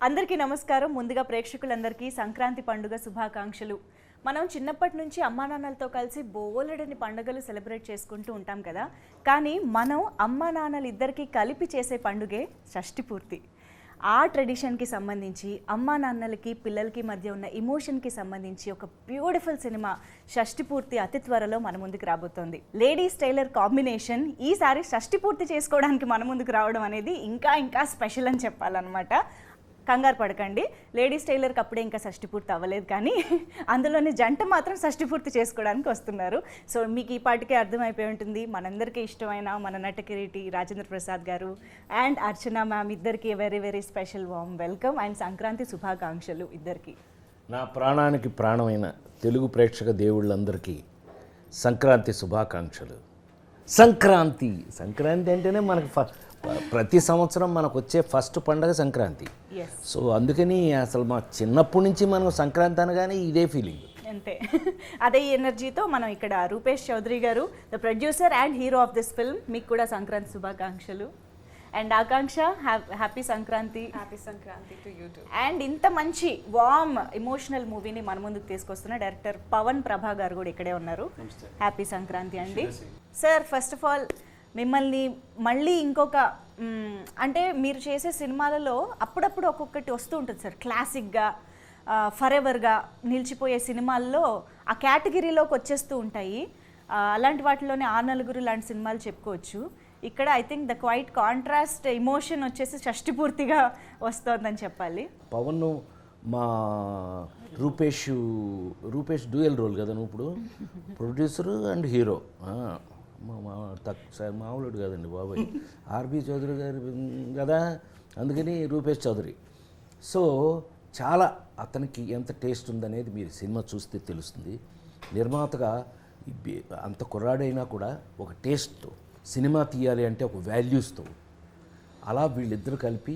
అందరికీ నమస్కారం. ముందుగా ప్రేక్షకులందరికీ సంక్రాంతి పండుగ శుభాకాంక్షలు. మనం చిన్నప్పటి నుంచి అమ్మా నాన్నలతో కలిసి బోలెడని పండుగలు సెలబ్రేట్ చేసుకుంటూ ఉంటాం కదా. కానీ మనం అమ్మా నాన్నలు ఇద్దరికీ కలిపి చేసే పండుగే షష్ఠి పూర్తి. ఆ ట్రెడిషన్కి సంబంధించి అమ్మా నాన్నలకి పిల్లలకి మధ్య ఉన్న ఎమోషన్కి సంబంధించి ఒక బ్యూటిఫుల్ సినిమా షష్ఠి పూర్తి అతి త్వరలో మన ముందుకు రాబోతోంది. లేడీస్ టైలర్ కాంబినేషన్ ఈసారి షష్ఠి పూర్తి చేసుకోవడానికి మన ముందుకు రావడం అనేది ఇంకా స్పెషల్ అని చెప్పాలన్నమాట. కంగారు పడకండి, లేడీస్ టైలర్కి అప్పుడే ఇంకా షష్ఠి పూర్తి అవ్వలేదు, కానీ అందులోని జంట మాత్రం షష్ఠి పూర్తి చేసుకోవడానికి వస్తున్నారు. సో మీకు ఈ పాటికే అర్థమైపోయి ఉంటుంది, మనందరికీ ఇష్టమైన మన నట కిరీటి రాజేంద్ర ప్రసాద్ గారు అండ్ అర్చన మ్యామ్ ఇద్దరికి very special warm welcome and Sankranti శుభాకాంక్షలు ఇద్దరికి. నా ప్రాణానికి ప్రాణమైన తెలుగు ప్రేక్షక దేవుళ్ళందరికీ సంక్రాంతి శుభాకాంక్షలు. సంక్రాంతి అంటేనే మనకు ప్రతి సంవత్సరం మనకు వచ్చే ఫస్ట్ పండగ సంక్రాంతి. సో అందుకని అసలు మా చిన్నప్పటి నుంచి మనం సంక్రాంతి అనగానే ఇదే ఫీలింగ్ అంతే. అదే ఎనర్జీతో మనం ఇక్కడ రూపేష్ చౌదరి గారు, the producer and hero of this film, మీకు కూడా సంక్రాంతి శుభాకాంక్షలు. And Akanksha, happy Sankranti. Happy Sankranti to you two. And ఇంత మంచి వార్మ్ ఎమోషనల్ మూవీని మన ముందుకు తీసుకొస్తున్న డైరెక్టర్ పవన్ ప్రభా గారు కూడా ఇక్కడే ఉన్నారు. హ్యాపీ సంక్రాంతి అండి. సార్, ఫస్ట్ ఆఫ్ ఆల్ మిమ్మల్ని మళ్ళీ ఇంకొక అంటే మీరు చేసే సినిమాలలో అప్పుడప్పుడు ఒక్కొక్కటి వస్తూ ఉంటుంది సార్, క్లాసిక్గా ఫర్ ఎవర్గా నిలిచిపోయే సినిమాల్లో ఆ కేటగిరీలోకి వచ్చేస్తూ ఉంటాయి. అలాంటి వాటిలోనే ఆ నలుగురు లాంటి సినిమాలు చెప్పుకోవచ్చు. ఇక్కడ I think the quiet contrast emotion వచ్చేసి షష్ఠి పూర్తిగా వస్తుందని చెప్పాలి. పవన్ మా రూపేష్ డ్యూయల్ రోల్ కదా నువ్వు ఇప్పుడు, ప్రొడ్యూసరు అండ్ హీరో. మామూలుడు కాదండి బాబాయ్, ఆర్బి చౌదరి గారు కదా, అందుకని రూపేష్ చౌదరి. సో చాలా అతనికి ఎంత టేస్ట్ ఉందనేది మీరు సినిమా చూస్తే తెలుస్తుంది. నిర్మాతగా అంత కుర్రాడైనా కూడా ఒక టేస్ట్తో సినిమా తీయాలి అంటే ఒక వాల్యూస్తో అలా వీళ్ళిద్దరూ కలిపి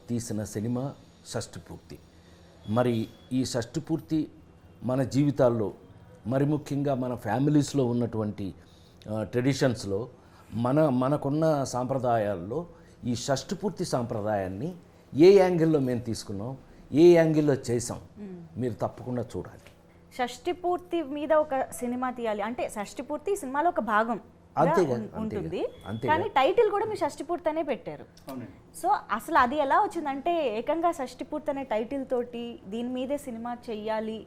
తీసిన సినిమా షష్ఠి పూర్తి. మరి ఈ షష్ఠి పూర్తి మన జీవితాల్లో, మరి ముఖ్యంగా మన ఫ్యామిలీస్లో ఉన్నటువంటి ట్రెడిషన్స్లో మనకున్న సాంప్రదాయాల్లో ఈ షష్ఠి పూర్తి సాంప్రదాయాన్ని ఏ యాంగిల్లో మేము తీసుకున్నాం, ఏ యాంగిల్లో చేసాం, మీరు తప్పకుండా చూడాలి. షష్ఠి పూర్తి మీద ఒక సినిమా తీయాలి అంటే షష్ఠి పూర్తి సినిమాలో ఒక భాగం ఉంటుంది, కానీ టైటిల్ కూడా మీరు షష్ఠి పూర్తి అనే పెట్టారు. సో అసలు అది ఎలా వచ్చిందంటే ఏకంగా షష్ఠి పూర్తి అనే టైటిల్ తోటి దీని మీదే సినిమా చెయ్యాలి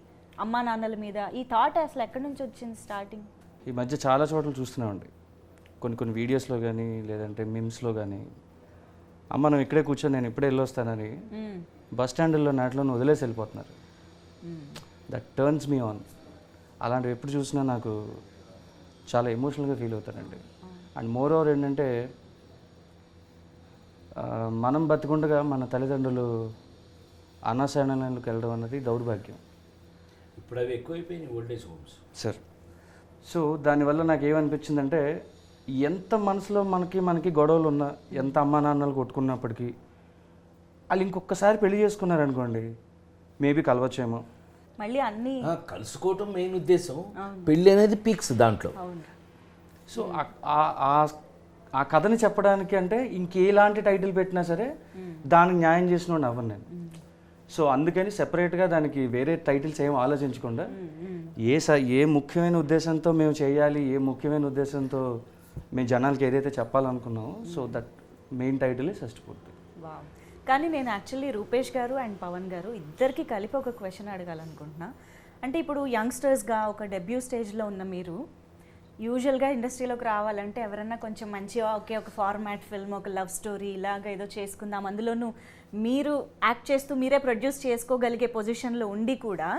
అమ్మా నాన్నల మీద, ఈ థాట్ అసలు ఎక్కడి నుంచి వచ్చింది స్టార్టింగ్? ఈ మధ్య చాలా చోట్ల చూస్తున్నామండి, కొన్ని వీడియోస్లో కానీ లేదంటే మిమ్స్లో కానీ, అమ్మ మనం ఇక్కడే కూర్చొని నేను ఇప్పుడే వెళ్ళొస్తానని బస్ స్టాండ్లో నాట్లో వదిలేసి వెళ్ళిపోతున్నారు. That turns me on. అలాంటివి ఎప్పుడు చూసినా నాకు చాలా ఎమోషనల్గా ఫీల్ అవుతానండి. అండ్ మోర్ ఓవర్ ఏంటంటే మనం బతికుండగా మన తల్లిదండ్రులు అనాశరణలకు వెళ్ళడం అన్నది దౌర్భాగ్యం. ఇప్పుడు అవి ఎక్కువైపోయినాయి ఓల్డేజ్ హోమ్స్ సార్. సో దానివల్ల నాకు ఏమనిపించిందంటే, ఎంత మనసులో మనకి గొడవలు ఉన్నా, ఎంత అమ్మా నాన్నలు కొట్టుకున్నప్పటికీ వాళ్ళు ఇంకొకసారి పెళ్లి చేసుకున్నారనుకోండి, మేబీ కలవచ్చేమో. మళ్ళీ అన్నీ కలుసుకోవటం మెయిన్ ఉద్దేశం, పెళ్ళి అనేది పీక్స్ దాంట్లో. సో ఆ కథని చెప్పడానికి అంటే ఇంకేలాంటి టైటిల్ పెట్టినా సరే దానికి న్యాయం చేసిన అవ్వను నేను. సో అందుకని సెపరేట్గా దానికి వేరే టైటిల్స్ ఏం ఆలోచించకుండా ఏ ముఖ్యమైన ఉద్దేశంతో మేము చేయాలి, ఏ ముఖ్యమైన ఉద్దేశంతో మేము జనాలకి ఏదైతే చెప్పాలనుకున్నామో, సో దట్ మెయిన్ టైటిల్ షష్ఠి పూర్తి. కానీ నేను యాక్చువల్లీ రూపేష్ గారు అండ్ పవన్ గారు ఇద్దరికి కలిపి ఒక క్వశ్చన్ అడగాలనుకుంటున్నా. అంటే ఇప్పుడు యంగ్స్టర్స్గా ఒక డెబ్యూ స్టేజ్లో ఉన్న మీరు యూజువల్గా ఇండస్ట్రీలోకి రావాలంటే ఎవరన్నా కొంచెం మంచిగా ఒక ఫార్మాట్ ఫిల్మ్, ఒక లవ్ స్టోరీ ఇలాగ ఏదో చేసుకుందాం, అందులోనూ మీరు యాక్ట్ చేస్తూ మీరే ప్రొడ్యూస్ చేసుకోగలిగే పొజిషన్లో ఉండి కూడా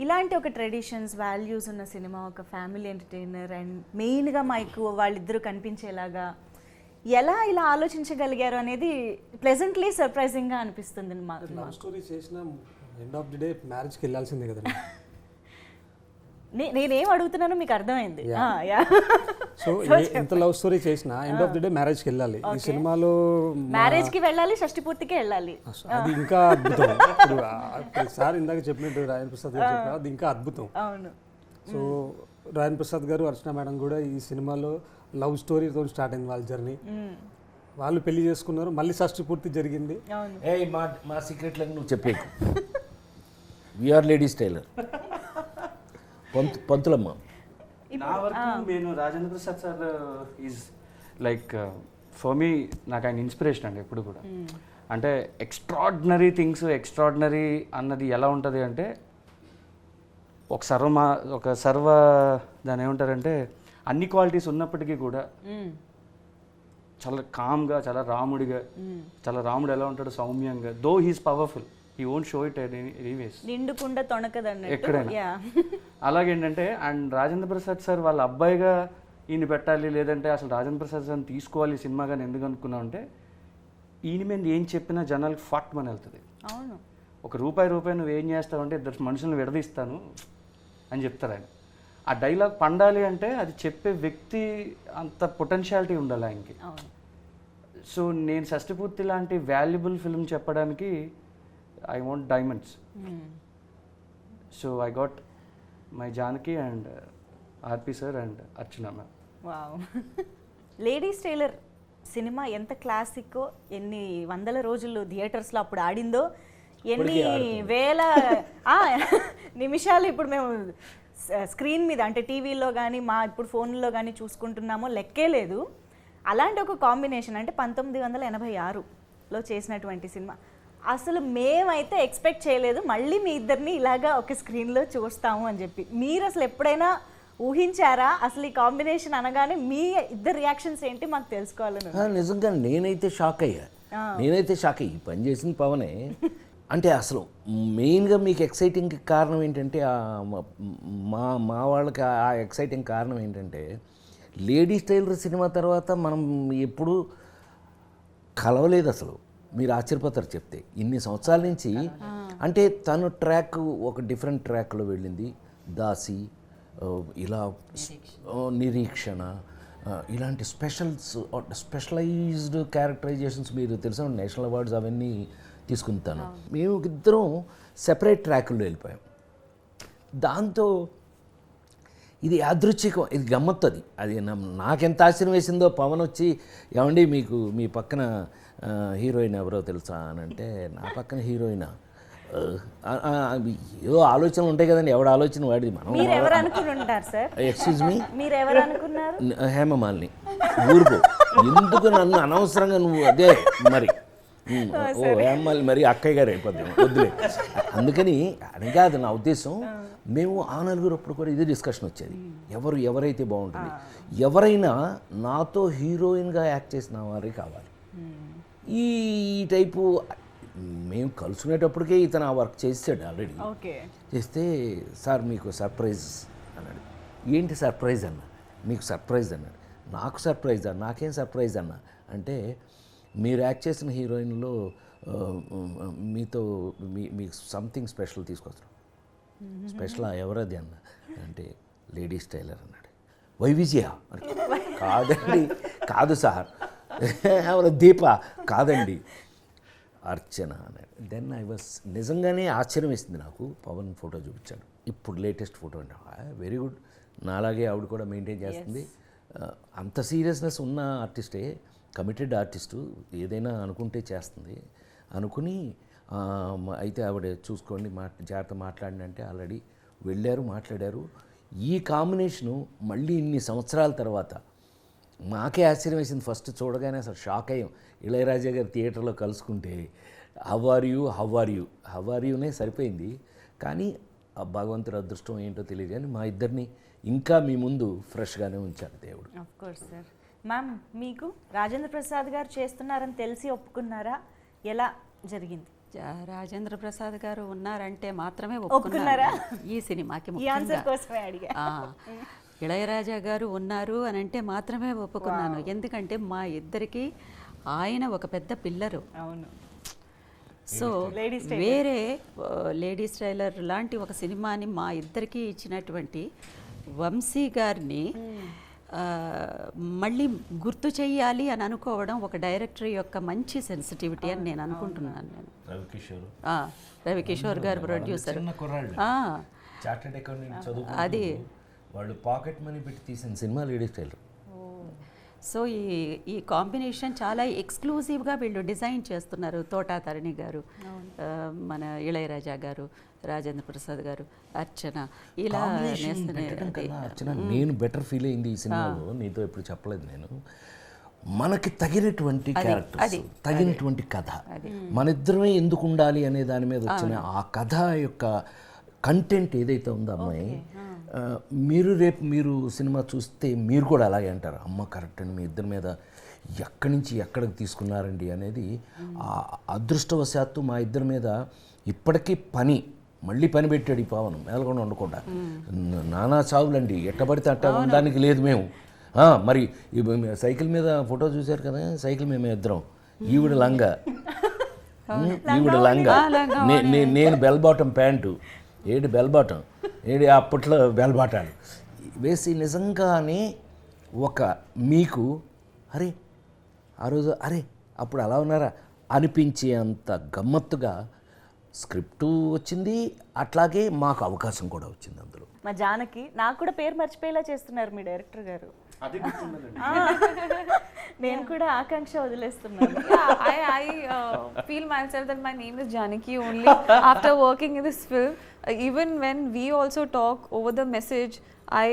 ఇలాంటి ఒక ట్రెడిషన్స్ వాల్యూస్ ఉన్న సినిమా, ఒక ఫ్యామిలీ ఎంటర్టైనర్ అండ్ మెయిన్గా మాకు వాళ్ళిద్దరూ కనిపించేలాగా ఎలా ఇలా ఆలోచించగలిగారు అనేది ప్లెజెంట్లీ సర్ప్రైజింగ్గా అనిపిస్తుంది. లవ్ స్టోరీ చేసిన ఎండ్ ఆఫ్ ది డే మ్యారేజ్కి వెళ్ళాల్సిందే కదా. నేనేం అడుగుతున్నానో మీకు అర్థమైంది. సో ఎంత లవ్ స్టోరీ చేసినా ఎండ్ ఆఫ్ ది డే మ్యారేజ్కి వెళ్ళాలి. ఈ సినిమాలో మ్యారేజ్కి వెళ్ళాలి, షష్ఠి పూర్తికి వెళ్ళాలి. అది ఇంకా అద్భుతం. ఇప్పుడు సార్ ఇందాక చెప్పినట్టు రాజేంద్ర ప్రసాద్ గారు చెప్పారు, అది ఇంకా అద్భుతం. అవును. సో రాజేంద్ర ప్రసాద్ గారు, అర్చన మేడం కూడా ఈ సినిమాలో లవ్ స్టోరీతో స్టార్ట్ అయింది వాళ్ళ జర్నీ. వాళ్ళు పెళ్లి చేసుకున్నారు, మళ్ళీ షష్ఠి పూర్తి జరిగింది. అవును. ఏ మా సీక్రెట్లకు నువ్వు చెప్పేకు. We are ladies tailor. పంతులమ్మ. నా వరకు నేను Rajendra Prasad sir is like for me నాకు ఆయన ఇన్స్పిరేషన్ అండి ఎప్పుడు కూడా. అంటే ఎక్స్ట్రాడినరీ థింగ్స్, ఎక్స్ట్రాడినరీ అన్నది ఎలా ఉంటుంది అంటే ఒక సర్వ దాని ఏమంటారంటే అన్ని క్వాలిటీస్ ఉన్నప్పటికీ కూడా చాలా కామ్గా, చాలా రాముడిగా, చాలా రాముడు ఎలా ఉంటాడు సౌమ్యంగా, though he's powerful, he won't show it anyways, నిండుకుండా తొణకదన్నట్టు. ఎక్కడైనా. యా. అలాగేంటంటే అండ్ రాజేంద్ర ప్రసాద్ సార్ వాళ్ళ అబ్బాయిగా ఈయన పెట్టాలి, లేదంటే అసలు రాజేంద్ర ప్రసాద్ సార్ని తీసుకోవాలి సినిమాగా ఎందుకు అనుకున్నాం అంటే ఈయన మీద ఏం చెప్పినా జనాలకి ఫట్ మన వెళ్తుంది. అవును. ఒక రూపాయి నువ్వు ఏం చేస్తావు అంటే ఇద్దరు మనుషులను విడదీస్తాను అని చెప్తారు ఆయన. ఆ డైలాగ్ పండాలి అంటే అది చెప్పే వ్యక్తి అంత పొటెన్షియాలిటీ ఉండాలి ఆయనకి. అవును. సో నేను షష్టిపూర్తి లాంటి వాల్యుబుల్ ఫిల్మ్ చెప్పడానికి I want diamonds. So I got my Janaki and RP sir and Archana ma'am. Wow. Ladies tailor cinema ఎంత క్లాసిక్కో, ఎన్ని వందల రోజులు థియేటర్స్లో అప్పుడు ఆడిందో, ఎన్ని వేల నిమిషాలు ఇప్పుడు మేము స్క్రీన్ మీద అంటే టీవీలో కానీ మా ఇప్పుడు ఫోన్లో కానీ చూసుకుంటున్నామో లెక్కే లేదు. అలాంటి ఒక కాంబినేషన్ అంటే 1986లో చేసినటువంటి సినిమా. అసలు మేమైతే ఎక్స్పెక్ట్ చేయలేదు మళ్ళీ మీ ఇద్దరిని ఇలాగా ఒక స్క్రీన్లో చూస్తాము అని చెప్పి. మీరు అసలు ఎప్పుడైనా ఊహించారా? అసలు ఈ కాంబినేషన్ అనగానే మీ ఇద్దరు రియాక్షన్స్ ఏంటి మాకు తెలుసుకోవాలని. నిజంగా నేనైతే షాక్ అయ్యా. ఈ పని చేసిన పవనే. అంటే అసలు మెయిన్గా మీకు ఎక్సైటింగ్ కారణం ఏంటంటే మా వాళ్ళకి ఆ ఎక్సైటింగ్ కారణం ఏంటంటే లేడీస్ టైలర్ సినిమా తర్వాత మనం ఎప్పుడు కలవలేదు అసలు. మీరు ఆశ్చర్యపోతారు చెప్తే. ఇన్ని సంవత్సరాల నుంచి అంటే తను ట్రాక్ ఒక డిఫరెంట్ ట్రాక్లో వెళ్ళింది. దాసి, ఇలా నిరీక్షణ, ఇలాంటి స్పెషలైజ్డ్ క్యారెక్టరైజేషన్స్ మీరు తెలిసిన నేషనల్ అవార్డ్స్ అవన్నీ తీసుకుంటాను. మేము ఇద్దరం సెపరేట్ ట్రాక్లో వెళ్ళిపోయాం. దాంతో ఇది యాదృచ్ఛికం, ఇది గమ్మత్తది. అది నాకెంత ఆశ్చర్యం వేసిందో పవన్ వచ్చి ఏమండి మీకు మీ పక్కన హీరోయిన్ ఎవరో తెలుసా అని అంటే, నా పక్కన హీరోయినా? ఏదో ఆలోచనలు ఉంటాయి కదండి, ఎవడ ఆలోచన వాడిది. మనం ఎక్స్క్యూజ్ మీ, హేమమాలిని ఊరుకో, ఎందుకు నన్ను అనవసరంగా నువ్వు అదే మరి హేమమాలిని మరి అక్కయ్య గారు అయిపోద్ది వద్దులే. అందుకని అని కాదు నా ఉద్దేశం. మేము ఆ నలుగురు అప్పుడు కూడా ఇదే డిస్కషన్ వచ్చేది, ఎవరైతే బాగుంటుంది, ఎవరైనా నాతో హీరోయిన్గా యాక్ట్ చేసిన వారే కావాలి. ఈ టైపు మేము కలుసుకునేటప్పటికే ఇతను ఆ వర్క్ చేసాడు ఆల్రెడీ. చేస్తే సార్ మీకు సర్ప్రైజ్ అన్నాడు. ఏంటి సర్ప్రైజ్ అన్న? మీకు సర్ప్రైజ్ అన్నాడు. నాకు సర్ప్రైజా? నాకేం సర్ప్రైజ్ అన్న అంటే, మీరు యాక్ట్ చేసిన హీరోయిన్లో మీతో మీకు సంథింగ్ స్పెషల్ తీసుకొస్తాం. స్పెషలా? ఎవరది అన్న అంటే, లేడీస్ టైలర్ అన్నాడు. వైవిజయ? కాదండి, కాదు సార్. ఎవరు? దీప? కాదండి, అర్చన అన్నాడు. దెన్ ఐ వాస్ నిజంగానే ఆశ్చర్యం వేసింది నాకు. పవన్ ఫోటో చూపించాడు, ఇప్పుడు లేటెస్ట్ ఫోటో అంటే వెరీ గుడ్. నాలాగే ఆవిడ కూడా మెయింటైన్ చేస్తుంది. అంత సీరియస్నెస్ ఉన్న ఆర్టిస్టే, కమిటెడ్ ఆర్టిస్టు, ఏదైనా అనుకుంటే చేస్తుంది అనుకుని. అయితే ఆవిడ చూసుకోండి జాగ్రత్త మాట్లాడిన అంటే ఆల్రెడీ వెళ్ళారు, మాట్లాడారు. ఈ కాంబినేషను మళ్ళీ ఇన్ని సంవత్సరాల తర్వాత మాకే ఆశ్చర్యం వేసింది. ఫస్ట్ చూడగానే అసలు షాక్ అయ్యాం. ఇళయరాజా గారు థియేటర్లో కలుసుకుంటే హౌ ఆర్ యూనే సరిపోయింది. కానీ ఆ భగవంతుడి అదృష్టం ఏంటో తెలియదు కానీ మా ఇద్దరిని ఇంకా మీ ముందు ఫ్రెష్గానే ఉంచారు దేవుడు. Of course sir. మ్యామ్, మీకు రాజేంద్ర ప్రసాద్ గారు చేస్తున్నారని తెలిసి ఒప్పుకున్నారా? ఎలా జరిగింది? రాజేంద్ర ప్రసాద్ గారు ఉన్నారంటే మాత్రమే ఒప్పుకున్నారా ఈ సినిమాకి? ఈ ఆన్సర్ కోసమే అడిగా. ఇళయరాజా గారు ఉన్నారు అని అంటే మాత్రమే ఒప్పుకున్నాను. ఎందుకంటే మా ఇద్దరికి ఆయన ఒక పెద్ద పిల్లరు. అవును. సో వేరే లేడీస్ టైలర్ లాంటి ఒక సినిమాని మా ఇద్దరికి ఇచ్చినటువంటి వంశీ గారిని మళ్ళీ గుర్తు చెయ్యాలి అని అనుకోవడం ఒక డైరెక్టర్ యొక్క మంచి సెన్సిటివిటీ అని నేను అనుకుంటున్నాను. నేను రవికిషోర్ గారు ప్రొడ్యూసర్. అది వాళ్ళు పాకెట్ మనీ పెట్టి తీసిన సినిమా లేడీస్ టైలర్. సో ఈ కాంబినేషన్ చాలా ఎక్స్క్లూజివ్గా వీళ్ళు డిజైన్ చేస్తున్నారు. తోటా తరణి గారు, మన ఇళయరాజా గారు, రాజేంద్ర ప్రసాద్ గారు, అర్చన, ఇలా Combination పెట్టడం కన్నా అర్చన, నేను బెటర్ ఫీల్ అయింది ఈ సినిమాలో, నీతో ఎప్పుడు చెప్పలేదు నేను. మనకి తగినటువంటి క్యారెక్టర్స్, తగినటువంటి కథ, మన ఇద్దరమే ఎందుకు ఉండాలి అనే దాని మీద వచ్చిన ఆ కథ యొక్క కంటెంట్ ఏదైతే ఉందో అమ్మాయి, రేపు మీరు సినిమా చూస్తే మీరు కూడా అలాగే అంటారు, అమ్మ కరెక్ట్ అండి, మీ ఇద్దరి మీద ఎక్కడి నుంచి ఎక్కడికి తీసుకున్నారండి అనేది. ఆ అదృష్టవశాత్తు మా ఇద్దరి మీద ఇప్పటికీ మళ్ళీ పని పెట్టాడు ఈ పవన్, మేలకుండా ఉండకుండా. నానా చావులండి, ఎట్టబడితే అట్ట ఉండడానికి లేదు మేము. మరి సైకిల్ మీద ఫోటో చూశారు కదా, సైకిల్ మేము ఇద్దరం, ఈవిడ లంగా, ఈవిడ లంగా, నేను బెల్ బాటం ప్యాంటు, ఏడు బెల్ బాటం, అప్పట్లో బెల్ బాటాలు వేసి నిజంగానే మీకు అరే ఆ రోజు అప్పుడు అలా ఉన్నారా అనిపించే అంత గమ్మత్తుగా స్క్రిప్టు వచ్చింది, అట్లాగే మాకు అవకాశం కూడా వచ్చింది అందులో. మా జానకి నాకు కూడా పేరు మర్చిపోయేలా చేస్తున్నారు మీ డైరెక్టర్ గారు. నేను కూడా ఆకాంక్ష వదిలేస్తున్నాను. I feel myself that my name is Janaki only after working in this film. Even when we also talk over the message, I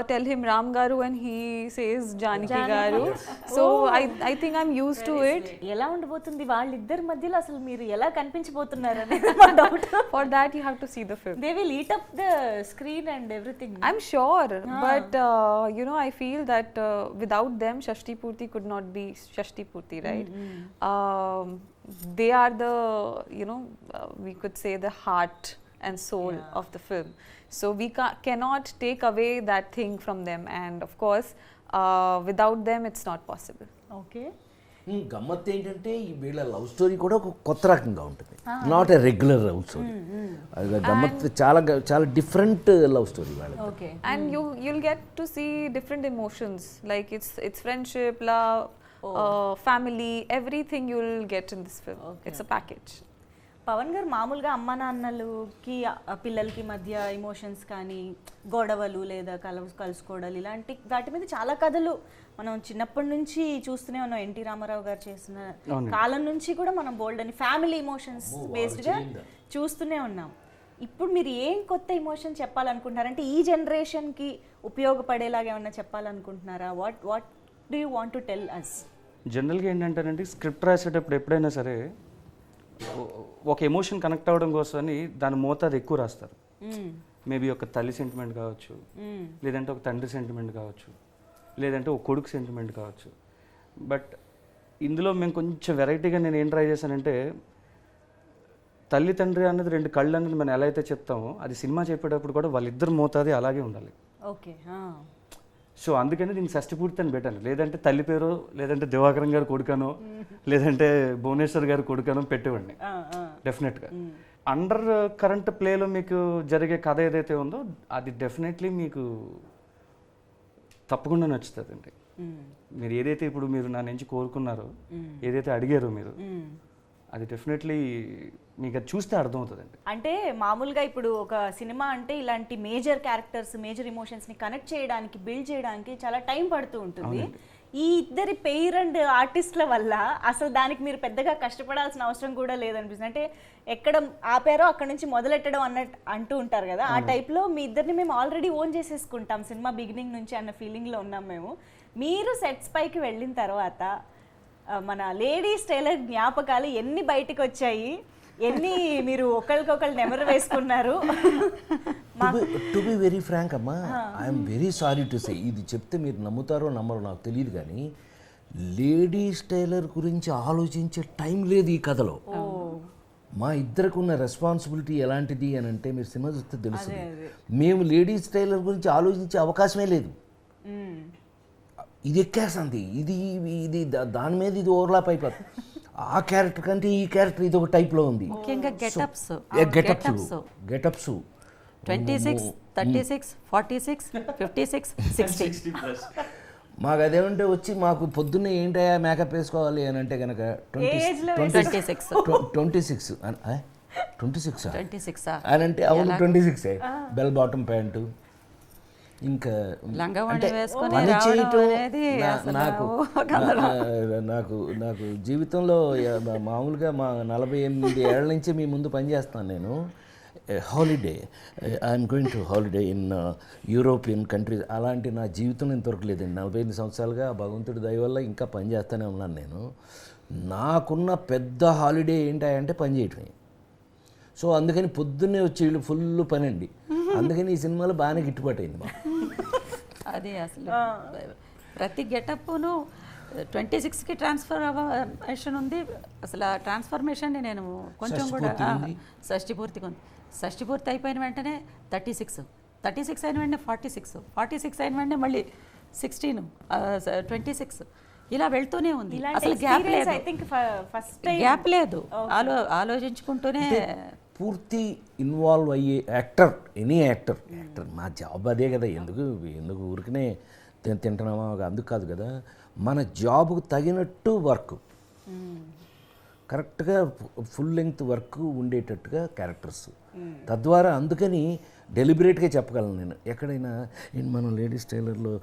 tell him Ram Garu and he says Janaki Garu. So I think I'm used to it. ఎలా ఉండబోతుంది వాళ్ళిద్దరి మధ్యలో, అసలు మీరు ఎలా కనిపించబోతున్నారు అనేది మా doubt. For that you have to see the film. They will eat up the screen and everything. I'm sure, but I feel that without them Shashti Purti could not be Shashti Purti, right? They are the we could say the heart and soul of the film, so we cannot take away that thing from them, and of course without them it's not possible. Okay. గమ్మత్ ఏంటంటే వీళ్ళ love story కూడా ఒక కొత్త రకంగా ఉంటుంది, not a regular love story. గమ్మత్ చాలా చాలా డిఫరెంట్ లవ్ స్టోరీ వాళ్ళది. Okay. And you'll get to see different emotions, like it's friendship, love, family, everything you'll get in this film. It's a package. Pawan garu మామూలుగా అమ్మ నాన్నలకి పిల్లలకి మధ్య ఎమోషన్స్ కానీ గొడవలు లేదా కలుసుకోవడాలు ఇలాంటి వాటి మీద చాలా కథలు మనం చిన్నప్పటి నుంచి చూస్తూనే ఉన్నాం. ఎన్టీ రామారావు గారు చేసిన కాలం నుంచి కూడా మనం బోల్డ్ అని ఫ్యామిలీ ఎమోషన్స్ బేస్డ్గా చూస్తూనే ఉన్నాం. ఇప్పుడు మీరు ఏం కొత్త ఎమోషన్ చెప్పాలనుకుంటున్నారంటే ఈ జనరేషన్కి ఉపయోగపడేలాగా ఏమన్నా చెప్పాలనుకుంటున్నారా? What do you want to tell us? జనరల్గా ఏంటంటేనండి, స్క్రిప్ట్ రాసేటప్పుడు ఎప్పుడైనా సరే ఒక ఎమోషన్ కనెక్ట్ అవ్వడం కోసం అని దాని మోతాదు ఎక్కువ రాస్తారు. మేబీ ఒక తల్లి సెంటిమెంట్ కావచ్చు, లేదంటే ఒక తండ్రి సెంటిమెంట్ కావచ్చు, లేదంటే ఒక కొడుకు సెంటిమెంట్ కావచ్చు. బట్ ఇందులో మేము కొంచెం వెరైటీగా నేను ఏం ట్రై చేశానంటే, తల్లి తండ్రి అన్నది రెండు కళ్ళు అన్నది మనం ఎలా అయితే చెప్తామో, అది సినిమా చెప్పేటప్పుడు కూడా వాళ్ళిద్దరు మోతాది అలాగే ఉండాలి. ఓకే. సో అందుకని దీన్ని షష్టిపూర్తి అని పెట్టాను. లేదంటే తల్లి పేరు, లేదంటే దివాకరం గారు కొడుకనో, లేదంటే భువనేశ్వర్ గారు కొడుకనో పెట్టేవాడిని డెఫినెట్గా. అండర్ కరెంట్ ప్లేలో మీకు జరిగే కథ ఏదైతే ఉందో అది డెఫినెట్లీ మీకు తప్పకుండా నచ్చుతుందండి. మీరు ఏదైతే ఇప్పుడు మీరు నా నుంచి కోరుకున్నారో, ఏదైతే అడిగారో మీరు, అది డెఫినెట్లీ మీకు అది చూస్తే అర్థమవుతుందండి. అంటే మామూలుగా ఇప్పుడు ఒక సినిమా అంటే ఇలాంటి మేజర్ క్యారెక్టర్స్, మేజర్ ఎమోషన్స్ని కనెక్ట్ చేయడానికి, బిల్డ్ చేయడానికి చాలా టైం పడుతూ ఉంటుంది. ఈ ఇద్దరి పెయిర్ అండ్ ఆర్టిస్టుల వల్ల అసలు దానికి మీరు పెద్దగా కష్టపడాల్సిన అవసరం కూడా లేదనిపిస్తుంది. అంటే ఎక్కడ ఆపారో అక్కడ నుంచి మొదలెట్టడం అంటూ ఉంటారు కదా, ఆ టైప్లో మీ ఇద్దరిని మేము ఆల్రెడీ ఓన్ చేసేసుకుంటాం సినిమా బిగినింగ్ నుంచి అన్న ఫీలింగ్లో ఉన్నాం మేము. మీరు సెట్స్ పైకి వెళ్ళిన తర్వాత మన లేడీస్ టైలర్ జ్ఞాపకాలు ఎన్ని బయటకు వచ్చాయి, ఎన్ని మీరు ఒకరికొకరు నెమరు వేసుకున్నారు? టు బి వెరీ ఫ్రాంక్ అమ్మా, I'm very sorry to say, ఇది చెప్తే మీరు నమ్ముతారో నమ్మరో నాకు తెలియదు, కానీ లేడీస్ టైలర్ గురించి ఆలోచించే టైం లేదు ఈ కథలో. మా ఇద్దరికి ఉన్న రెస్పాన్సిబిలిటీ ఎలాంటిది అని అంటే మీరు సినిమా చూస్తే తెలుస్తుంది. మేము లేడీస్ టైలర్ గురించి ఆలోచించే అవకాశమే లేదు. ఇది ఎక్కేస్తుంది, ఇది దాని మీద ఇది ఓవర్లాప్ అయిపోతుంది. ఆ క్యారెక్టర్ కంటే ఈ క్యారెక్టర్ ఇది ఒక టైప్లో ఉంది. ముఖ్యంగా గెటప్స్ 26, 36, 46, 56, 60. మాకు అదేమంటే వచ్చి మాకు పొద్దున్నే ఏంటయ్యా మేకప్ వేసుకోవాలి అని అంటే కనుక 26 అని అంటే అవును 26 బెల్ బాటమ్ ప్యాంటు, ఇంకా లంగావోణి అంటే వేసుకొని పని రావడం చేయటం అనేది అసలు నాకు నాకు నాకు జీవితంలో మామూలుగా మా 48 ఏళ్ళ నుంచి మీ ముందు పనిచేస్తాను నేను. Holiday, I'm going to holiday in European countries, అలాంటి నా జీవితంలో ఇంతవరకు లేదండి. 45 సంవత్సరాలుగా భగవంతుడి దయ వల్ల ఇంకా పని చేస్తూనే ఉన్నాను నేను. నాకున్న పెద్ద హాలిడే ఏంటంటే పని చేయటమే. సో అందుకని పొద్దున్నే వచ్చి వీళ్ళు ఫుల్ పని అండి. అందుకని ఈ సినిమాలో బాగానే గిట్టుబాటు అయింది మాకు. అది అసలు ప్రతి గెటప్ను 26కి ట్రాన్స్ఫర్మేషన్ ఉంది. అసలు ఆ ట్రాన్స్ఫర్మేషన్ని నేను కొంచెం కూడా షష్ఠి పూర్తిగా ఉంది. షష్ఠి పూర్తి అయిపోయిన వెంటనే 36 అయిన వెంటనే 46 అయిన వెంటనే మళ్ళీ 16, 26 ఇలా వెళ్తూనే ఉంది. అసలు గ్యాప్ లేదు, ఐ థింక్ ఫస్ట్ గ్యాప్ లేదు. ఆలోచించుకుంటూనే పూర్తి ఇన్వాల్వ్ అయ్యే యాక్టర్, ఎనీ యాక్టర్ మా జాబ్ అదే కదా. ఎందుకు ఊరికనే తింటున్నామా అందుకు కాదు కదా. మన జాబ్కు తగినట్టు వర్క్, కరెక్ట్గా ఫుల్ లెంగ్త్ వర్క్ ఉండేటట్టుగా క్యారెక్టర్స్. తద్వారా అందుకని డెలిబరేట్గా చెప్పగలను నేను. ఎక్కడైనా మనం లేడీస్ టైలర్లో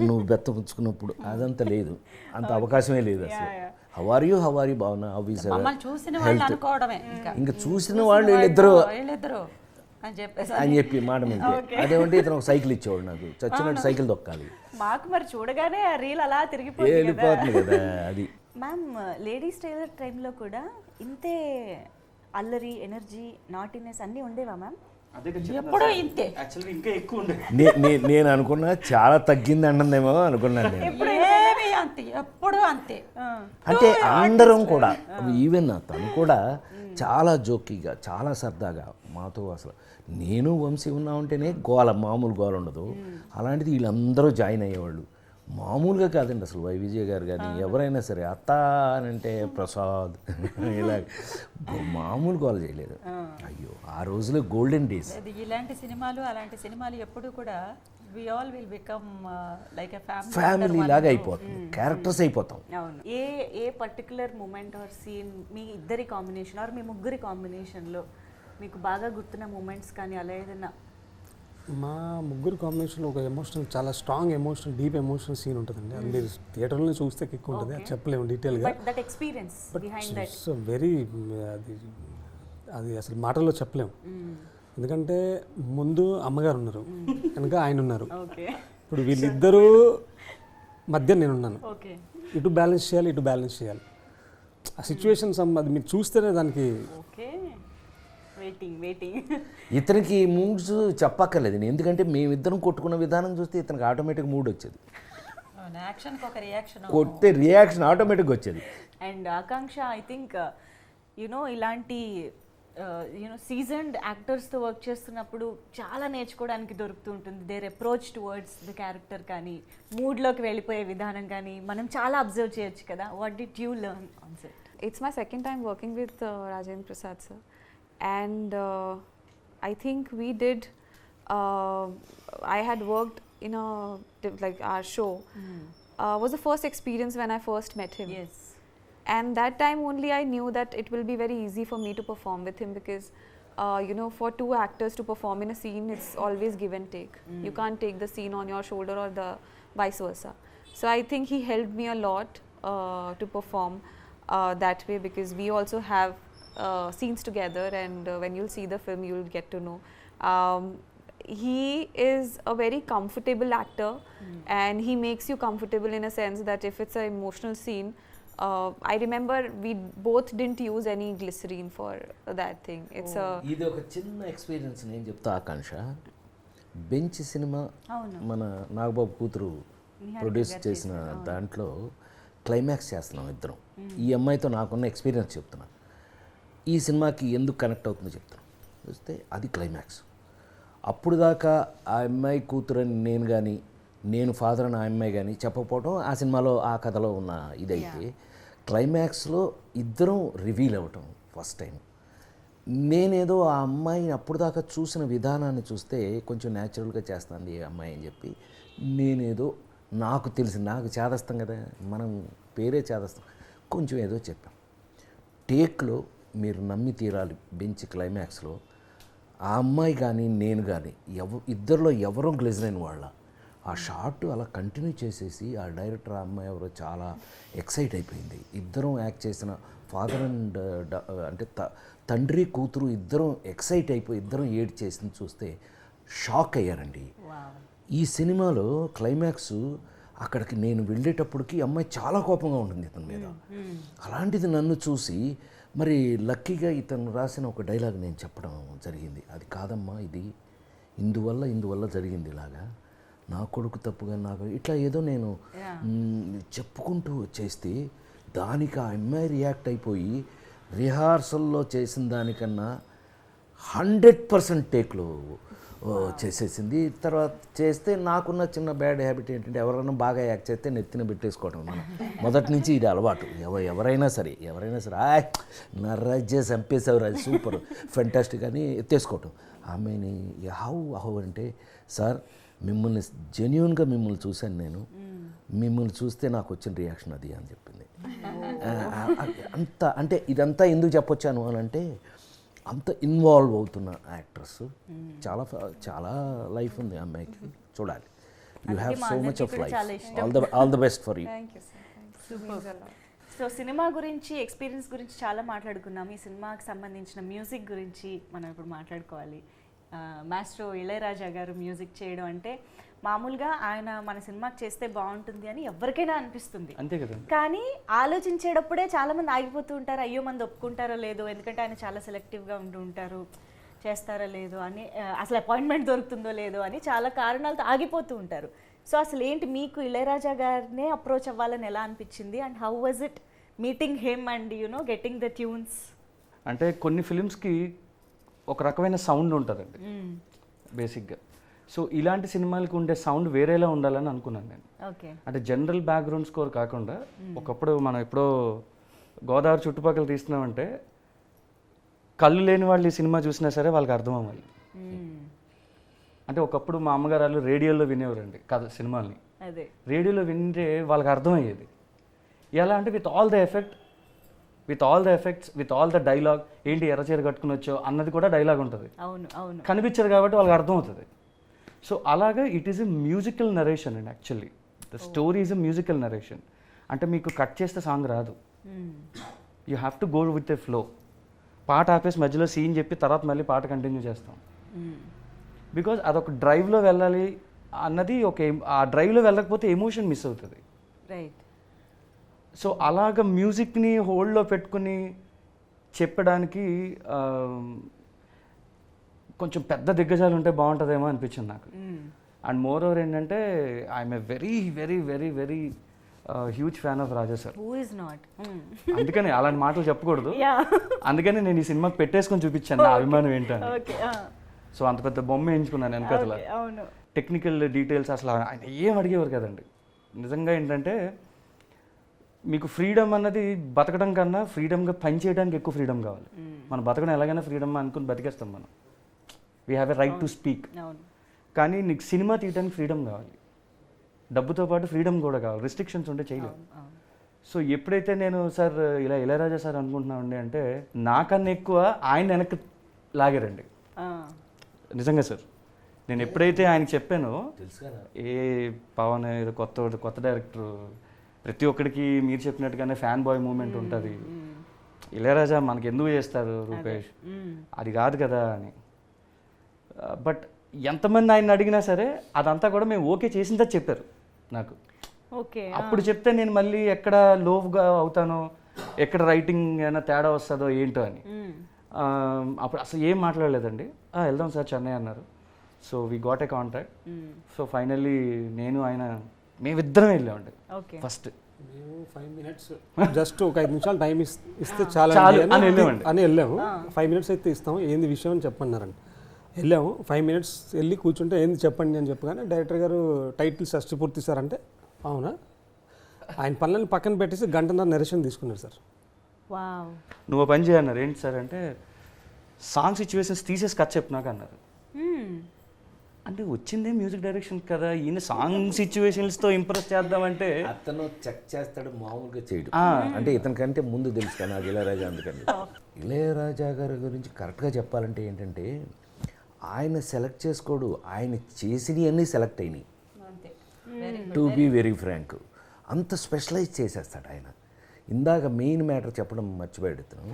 నువ్వు బెత్త పుచ్చుకున్నప్పుడు అదంతా లేదు, అంత అవకాశమే లేదు అసలు. హౌ ఆర్ యూ బాగున్నా, మమ్మల్ని చూసిన వాళ్ళు అనుకోవడమే. ఇంకా చూసిన వాళ్ళు వీళ్ళిద్దరు అని చెప్పి మాట మీద. అదేమంటే ఇతను ఒక సైకిల్ ఇచ్చేవాడు నాకు, చచ్చినట్టు సైకిల్ దొక్కాలి. మాకు మరి చూడగానే ఆ రీల్ అలా వెళ్ళిపోతుంది కదా అది. మ్యామ్ లేడీస్ టైలర్ టైంలో కూడా ఇంతే అల్లరి, ఎనర్జీ, నాటినెస్ అన్నీ ఉండేవా మ్యామ్? ఎప్పుడూ ఇంతే. యాక్చువల్గా ఇంకా ఎక్కువ ఉండే. నేను అనుకున్నా చాలా తగ్గింది అంటుందేమో అనుకున్నాను నేను. ఎప్పుడు అంతే. అంటే అందరం కూడా, ఈవెన్ తను కూడా చాలా జోకీగా, చాలా సరదాగా మాతో. అసలు నేను వంశీ ఉన్నా ఉంటేనే మామూలు గోల ఉండదు. అలాంటిది వీళ్ళందరూ జాయిన్ అయ్యేవాళ్ళు. మామూలుగా కాదండి అసలు. విజయ్ గారు కానీ ఎవరైనా సరే అత్త అని అంటే ప్రసాద్ ఇలా మామూలు గోల చేయలేదు. అయ్యో ఆ రోజులో గోల్డెన్ డేస్. ఇలాంటి సినిమాలు, అలాంటి సినిమాలు ఎప్పుడు కూడా we all will become like a family లాగా అయిపోతుంది, క్యారెక్టర్స్ అయిపోతాం. అవును. ఏ పర్టికులర్ మూమెంట్ ఆర్ సీన్ మీ ఇద్దరి కాంబినేషన్ ఆర్ మీ ముగ్గురి కాంబినేషన్లో మీకు బాగా గుర్తున్న మూమెంట్స్ కానీ అలా ఏదైనా? మా ముగ్గురు కాంబినేషన్లో ఒక ఎమోషనల్, చాలా strong emotional, deep emotional scene ఉంటుందండి. అది మీరు థియేటర్లో చూస్తే కిక్ ఉంటుంది, అది చెప్పలేము డీటెయిల్గా. That experience behind that so very, అది అసలు మాటల్లో చెప్పలేము. ఎందుకంటే ముందు అమ్మగారు ఉన్నారు, కనుక ఆయన ఉన్నారు. ఇప్పుడు వీళ్ళిద్దరూ మధ్య నేనున్నాను. ఇటు బ్యాలెన్స్ చేయాలి. ఆ సిచ్యువేషన్స్ అది మీరు చూస్తేనే దానికి. ఇతనికి మూడ్స్ చెప్పక్కర్లేదు, ఎందుకంటే మేమిద్దరం కొట్టుకున్న విధానం చూస్తే ఇతనికి ఆటోమేటిక్ మూడ్ వచ్చేది, కొట్టే రియాక్షన్ ఆటోమేటిక్గా వచ్చేది. అండ్ ఆకాంక్ష ఐ థింక్ ఇలాంటి సీజన్డ్ యాక్టర్స్తో వర్క్ చేస్తున్నప్పుడు చాలా నేర్చుకోవడానికి దొరుకుతూ ఉంటుంది. Their approach towards the character కానీ, మూడ్లోకి వెళ్ళిపోయే విధానం కానీ మనం చాలా అబ్జర్వ్ చేయొచ్చు కదా. What did you learn on set? It's my second time working with Rajendra Prasad sir, and I think we did. I had worked in like our show. Was the first experience when I first met him. Yes. And that time only I knew that it will be very easy for me to perform with him because, for two actors to perform in a scene, it's always give and take. You can't take the scene on your shoulder or the vice versa. So I think he helped me a lot to perform that way, because we also have scenes together, and when you'll see the film, you'll get to know. He is a very comfortable actor, and he makes you comfortable in a sense that if it's an emotional scene, I remember we both didn't use any glycerine for that thing. It's ఇది ఒక చిన్న experience నేను చెప్తా ఆకాంక్ష. Bench cinema మన నాగబాబు కూతురు produce చేసిన దాంట్లో climax చేస్తున్నాం ఇద్దరం. ఈ అమ్మాయితో నాకున్న ఎక్స్పీరియన్స్ చెప్తున్నా, ఈ సినిమాకి ఎందుకు కనెక్ట్ అవుతుందో చెప్తాను. చూస్తే అది క్లైమాక్స్. అప్పుడు దాకా ఆ అమ్మాయి కూతురని నేను కానీ, నేను ఫాదర్ అని ఆ అమ్మాయి కానీ చెప్పకపోవడం ఆ సినిమాలో, ఆ కథలో ఉన్న ఇదైతే, క్లైమాక్స్లో ఇద్దరం రివీల్ అవ్వటం ఫస్ట్ టైం. నేనేదో ఆ అమ్మాయిని అప్పుడు దాకా చూసిన విధానాన్ని చూస్తే కొంచెం న్యాచురల్గా చేస్తుంది ఈ అమ్మాయి అని చెప్పి, నేనేదో నాకు తెలిసి, నాకు చేదస్తాం కదా, మనం పేరే చేదస్తాం, కొంచెం ఏదో చెప్పాం. టేక్లో మీరు నమ్మి తీరాలి, బెంచ్ క్లైమాక్స్లో ఆ అమ్మాయి కానీ నేను కానీ ఇద్దరిలో ఎవరో గ్లిజరైన్ వాళ్ళ ఆ షాట్ అలా కంటిన్యూ చేసేసి ఆ డైరెక్టర్ ఆ అమ్మాయి ఎవరో చాలా ఎక్సైట్ అయిపోయింది. ఇద్దరం యాక్ట్ చేసిన ఫాదర్ అండ్ అంటే తండ్రి కూతురు ఇద్దరం ఎక్సైట్ అయిపోయి ఇద్దరం ఏడ్ చేసింది చూస్తే షాక్ అయ్యారండి. ఈ సినిమాలో క్లైమాక్స్ అక్కడికి నేను వెళ్ళేటప్పటికి అమ్మాయి చాలా కోపంగా ఉంటుంది ఇతని మీద. అలాంటిది నన్ను చూసి మరి లక్కీగా ఇతను రాసిన ఒక డైలాగ్ నేను చెప్పడం జరిగింది. అది కాదమ్మా, ఇది ఇందువల్ల జరిగింది ఇలాగా, నా కొడుకు తప్పుగా నాకు ఇట్లా ఏదో నేను చెప్పుకుంటూ చేస్తే దానికి ఆ అమ్మాయి రియాక్ట్ అయిపోయి రిహార్సల్లో చేసిన దానికన్నా 100% టేక్లో చేసేసింది. తర్వాత చేస్తే నాకున్న చిన్న బ్యాడ్ హ్యాబిట్ ఏంటంటే ఎవరైనా బాగా యాక్ట్ చేస్తే నెత్తిన పెట్టేసుకోవడం. మనం మొదటి నుంచి ఇది అలవాటు. ఎవరైనా సరే నర్రాజ్ చేసి చంపేసేవారు, అది సూపర్ ఫెంటాస్టిక్ అని ఎత్తేసుకోవటం. ఆమెని హౌ అంటే, సార్ మిమ్మల్ని జెన్యూన్గా మిమ్మల్ని చూశాను నేను, మిమ్మల్ని చూస్తే నాకు వచ్చిన రియాక్షన్ అది అని చెప్పింది. అంత అంటే ఇదంతా ఎందుకు చెప్పొచ్చాను అని అంటే, అంత ఇన్వాల్వ్ అవుతున్న యాక్ట్రెస్, చాలా లైఫ్ ఉంది అమ్మాయికి, చూడాలి. You have so much of life. All the best for you. So cinema గురించి, ఎక్స్పీరియన్స్ గురించి చాలా మాట్లాడుకున్నాం. ఈ సినిమాకి సంబంధించిన మ్యూజిక్ గురించి మనం ఇప్పుడు మాట్లాడుకోవాలి. మాస్ట్రో ఇళయరాజా గారు మ్యూజిక్ చేయడం అంటే మామూలుగా ఆయన మన సినిమాకి చేస్తే బాగుంటుంది అని ఎవరికైనా అనిపిస్తుంది, అంతే కదా. కానీ ఆలోచించేటప్పుడే చాలా మంది ఆగిపోతూ ఉంటారు. అయ్యో మంది ఒప్పుకుంటారో లేదో, ఎందుకంటే ఆయన చాలా సెలెక్టివ్గా ఉంటూ ఉంటారు, చేస్తారో లేదో అని, అసలు అపాయింట్మెంట్ దొరుకుతుందో లేదో అని చాలా కారణాలతో ఆగిపోతూ ఉంటారు. సో అసలు ఏంటి మీకు ఇళయరాజా గారినే అప్రోచ్ అవ్వాలని ఎలా అనిపించింది, and how was it meeting him and getting the tunes? అంటే కొన్ని ఫిలిమ్స్కి ఒక రకమైన సౌండ్ ఉంటుందండి బేసిక్గా. సో ఇలాంటి సినిమాలకు ఉండే సౌండ్ వేరేలా ఉండాలని అనుకున్నాను నేను. ఓకే. అంటే జనరల్ బ్యాక్గ్రౌండ్ స్కోర్ కాకుండా, ఒకప్పుడు మనం ఎప్పుడో గోదావరి చుట్టుపక్కల తీస్తున్నామంటే కళ్ళు లేని వాళ్ళు ఈ సినిమా చూసినా సరే వాళ్ళకి అర్థం అవ్వాలి. అంటే ఒకప్పుడు మా అమ్మగారు వాళ్ళు రేడియోలో వినేవారండి కథ సినిమాల్ని. అదే రేడియోలో వింటే వాళ్ళకి అర్థమయ్యేది. ఎలా అంటే with all the effects, with all the dialogue. ఏంటి ఎర్రచీర కట్టుకుని వచ్చో అన్నది కూడా డైలాగ్ ఉంటుంది, అవును అవును, కనిపించదు కాబట్టి వాళ్ళకి అర్థమవుతుంది. సో అలాగా it is a musical narration and actually the story is a musical narration. అంటే మీకు కట్ చేస్తే సాంగ్ రాదు, you have to go with a flow. పాట ఆపేసి మధ్యలో సీన్ చెప్పి తర్వాత మళ్ళీ పాట కంటిన్యూ చేస్తాం. బికాజ్ అదొక డ్రైవ్లో వెళ్ళాలి అన్నది ఆ డ్రైవ్లో వెళ్ళకపోతే ఎమోషన్ మిస్ అవుతుంది. రైట్. సో అలాగ మ్యూజిక్ని హోల్డ్లో పెట్టుకుని చెప్పడానికి కొంచెం పెద్ద దిగ్గజాలు ఉంటే బాగుంటుందేమో అనిపించింది నాకు. అండ్ మోర్ ఓవర్ ఏంటంటే I'm a very very very very huge fan of Raja sir. Who is not? అందుకని అలాంటి మాటలు చెప్పకూడదు, అందుకని నేను ఈ సినిమాకి పెట్టేసుకొని చూపించాను నా అభిమానం ఏంటని. సో అంత పెద్ద బొమ్మ వేయించుకున్నాను వెనకతల. టెక్నికల్ డీటెయిల్స్ అసలు ఆయన ఏం అడిగేవారు కదండి. నిజంగా ఏంటంటే మీకు ఫ్రీడమ్ అన్నది బతకడం కన్నా ఫ్రీడమ్గా పని చేయడానికి ఎక్కువ ఫ్రీడమ్ కావాలి. మనం బతకడం ఎలాగైనా ఫ్రీడమ్ అనుకుని బతికేస్తాం మనం. We have a right to speak. కానీ నీకు సినిమా తీయడానికి ఫ్రీడమ్ కావాలి, డబ్బుతో పాటు ఫ్రీడమ్ కూడా కావాలి. రిస్ట్రిక్షన్స్ ఉంటే చేయలేము. సో ఎప్పుడైతే నేను సార్ ఇలా ఇళయరాజా సార్ అనుకుంటున్నామండి అంటే నాకన్నా ఎక్కువ ఆయన వెనక్కి లాగారండి. నిజంగా సార్ నేను ఎప్పుడైతే ఆయనకి చెప్పానో, ఏ పవన్ ఏదో కొత్త డైరెక్టర్, ప్రతి ఒక్కడికి మీరు చెప్పినట్టుగానే ఫ్యాన్ బాయ్ మూమెంట్ ఉంటుంది, ఇళయరాజా మనకి ఎందుకు చేస్తారు రూపేష్, అది కాదు కదా అని. బట్ ఎంతమంది ఆయన అడిగినా సరే అదంతా కూడా మేము ఓకే చేసిందే చెప్పారు నాకు. ఓకే. అప్పుడు చెప్తే నేను మళ్ళీ ఎక్కడ లోగా అవుతానో, ఎక్కడ రైటింగ్ ఏమైనా తేడా వస్తుందో ఏంటో అని. అప్పుడు అసలు ఏం మాట్లాడలేదండి. వెళ్దాం సార్ చెన్నై అన్నారు. So we got a contract. So finally నేను ఆయన మేమిద్దరం వెళ్ళామండి. ఫస్ట్ మేము 5 minutes జస్ట్ ఒక 5 నిమిషాలు టైం ఇస్తే చాలా అని వెళ్ళాము. 5 minutes అయితే ఇస్తాము, ఏంది విషయం అని చెప్పన్నారండి. వెళ్ళాము 5 minutes వెళ్ళి కూర్చుంటే ఏంది చెప్పండి అని చెప్పగానే డైరెక్టర్ గారు టైటిల్ షష్టి పూర్తి సార్ అంటే, అవునా, ఆయన పనులను పక్కన పెట్టేసి గంటన్నర నరేషన్ తీసుకున్నారు సార్. నువ్వు పని చేయన్నారు. ఏంటి సార్ అంటే, సాంగ్ సిచ్యువేషన్స్ తీసేసి కథ చెప్పినాక అన్నారు. అంటే వచ్చిందే మ్యూజిక్ డైరెక్షన్ కదా, ఈయన సాంగ్ సిచ్యువేషన్స్తో ఇంప్రెస్ చేద్దామంటే అతను చెక్ చేస్తాడు, మామూలుగా చేయడు. అంటే ఇతనికంటే ముందు తెలుసు కదా నాకు ఇళయరాజా. అందుకని ఇళయరాజా గారి గురించి కరెక్ట్గా చెప్పాలంటే ఏంటంటే, ఆయన సెలెక్ట్ చేసుకోడు, ఆయన చేసినవి అన్నీ సెలెక్ట్ అయినాయి. To be very frank. అంత స్పెషలైజ్ చేసేస్తాడు ఆయన. ఇందాక మెయిన్ మ్యాటర్ చెప్పడం మర్చిపోయాడు ఇతను.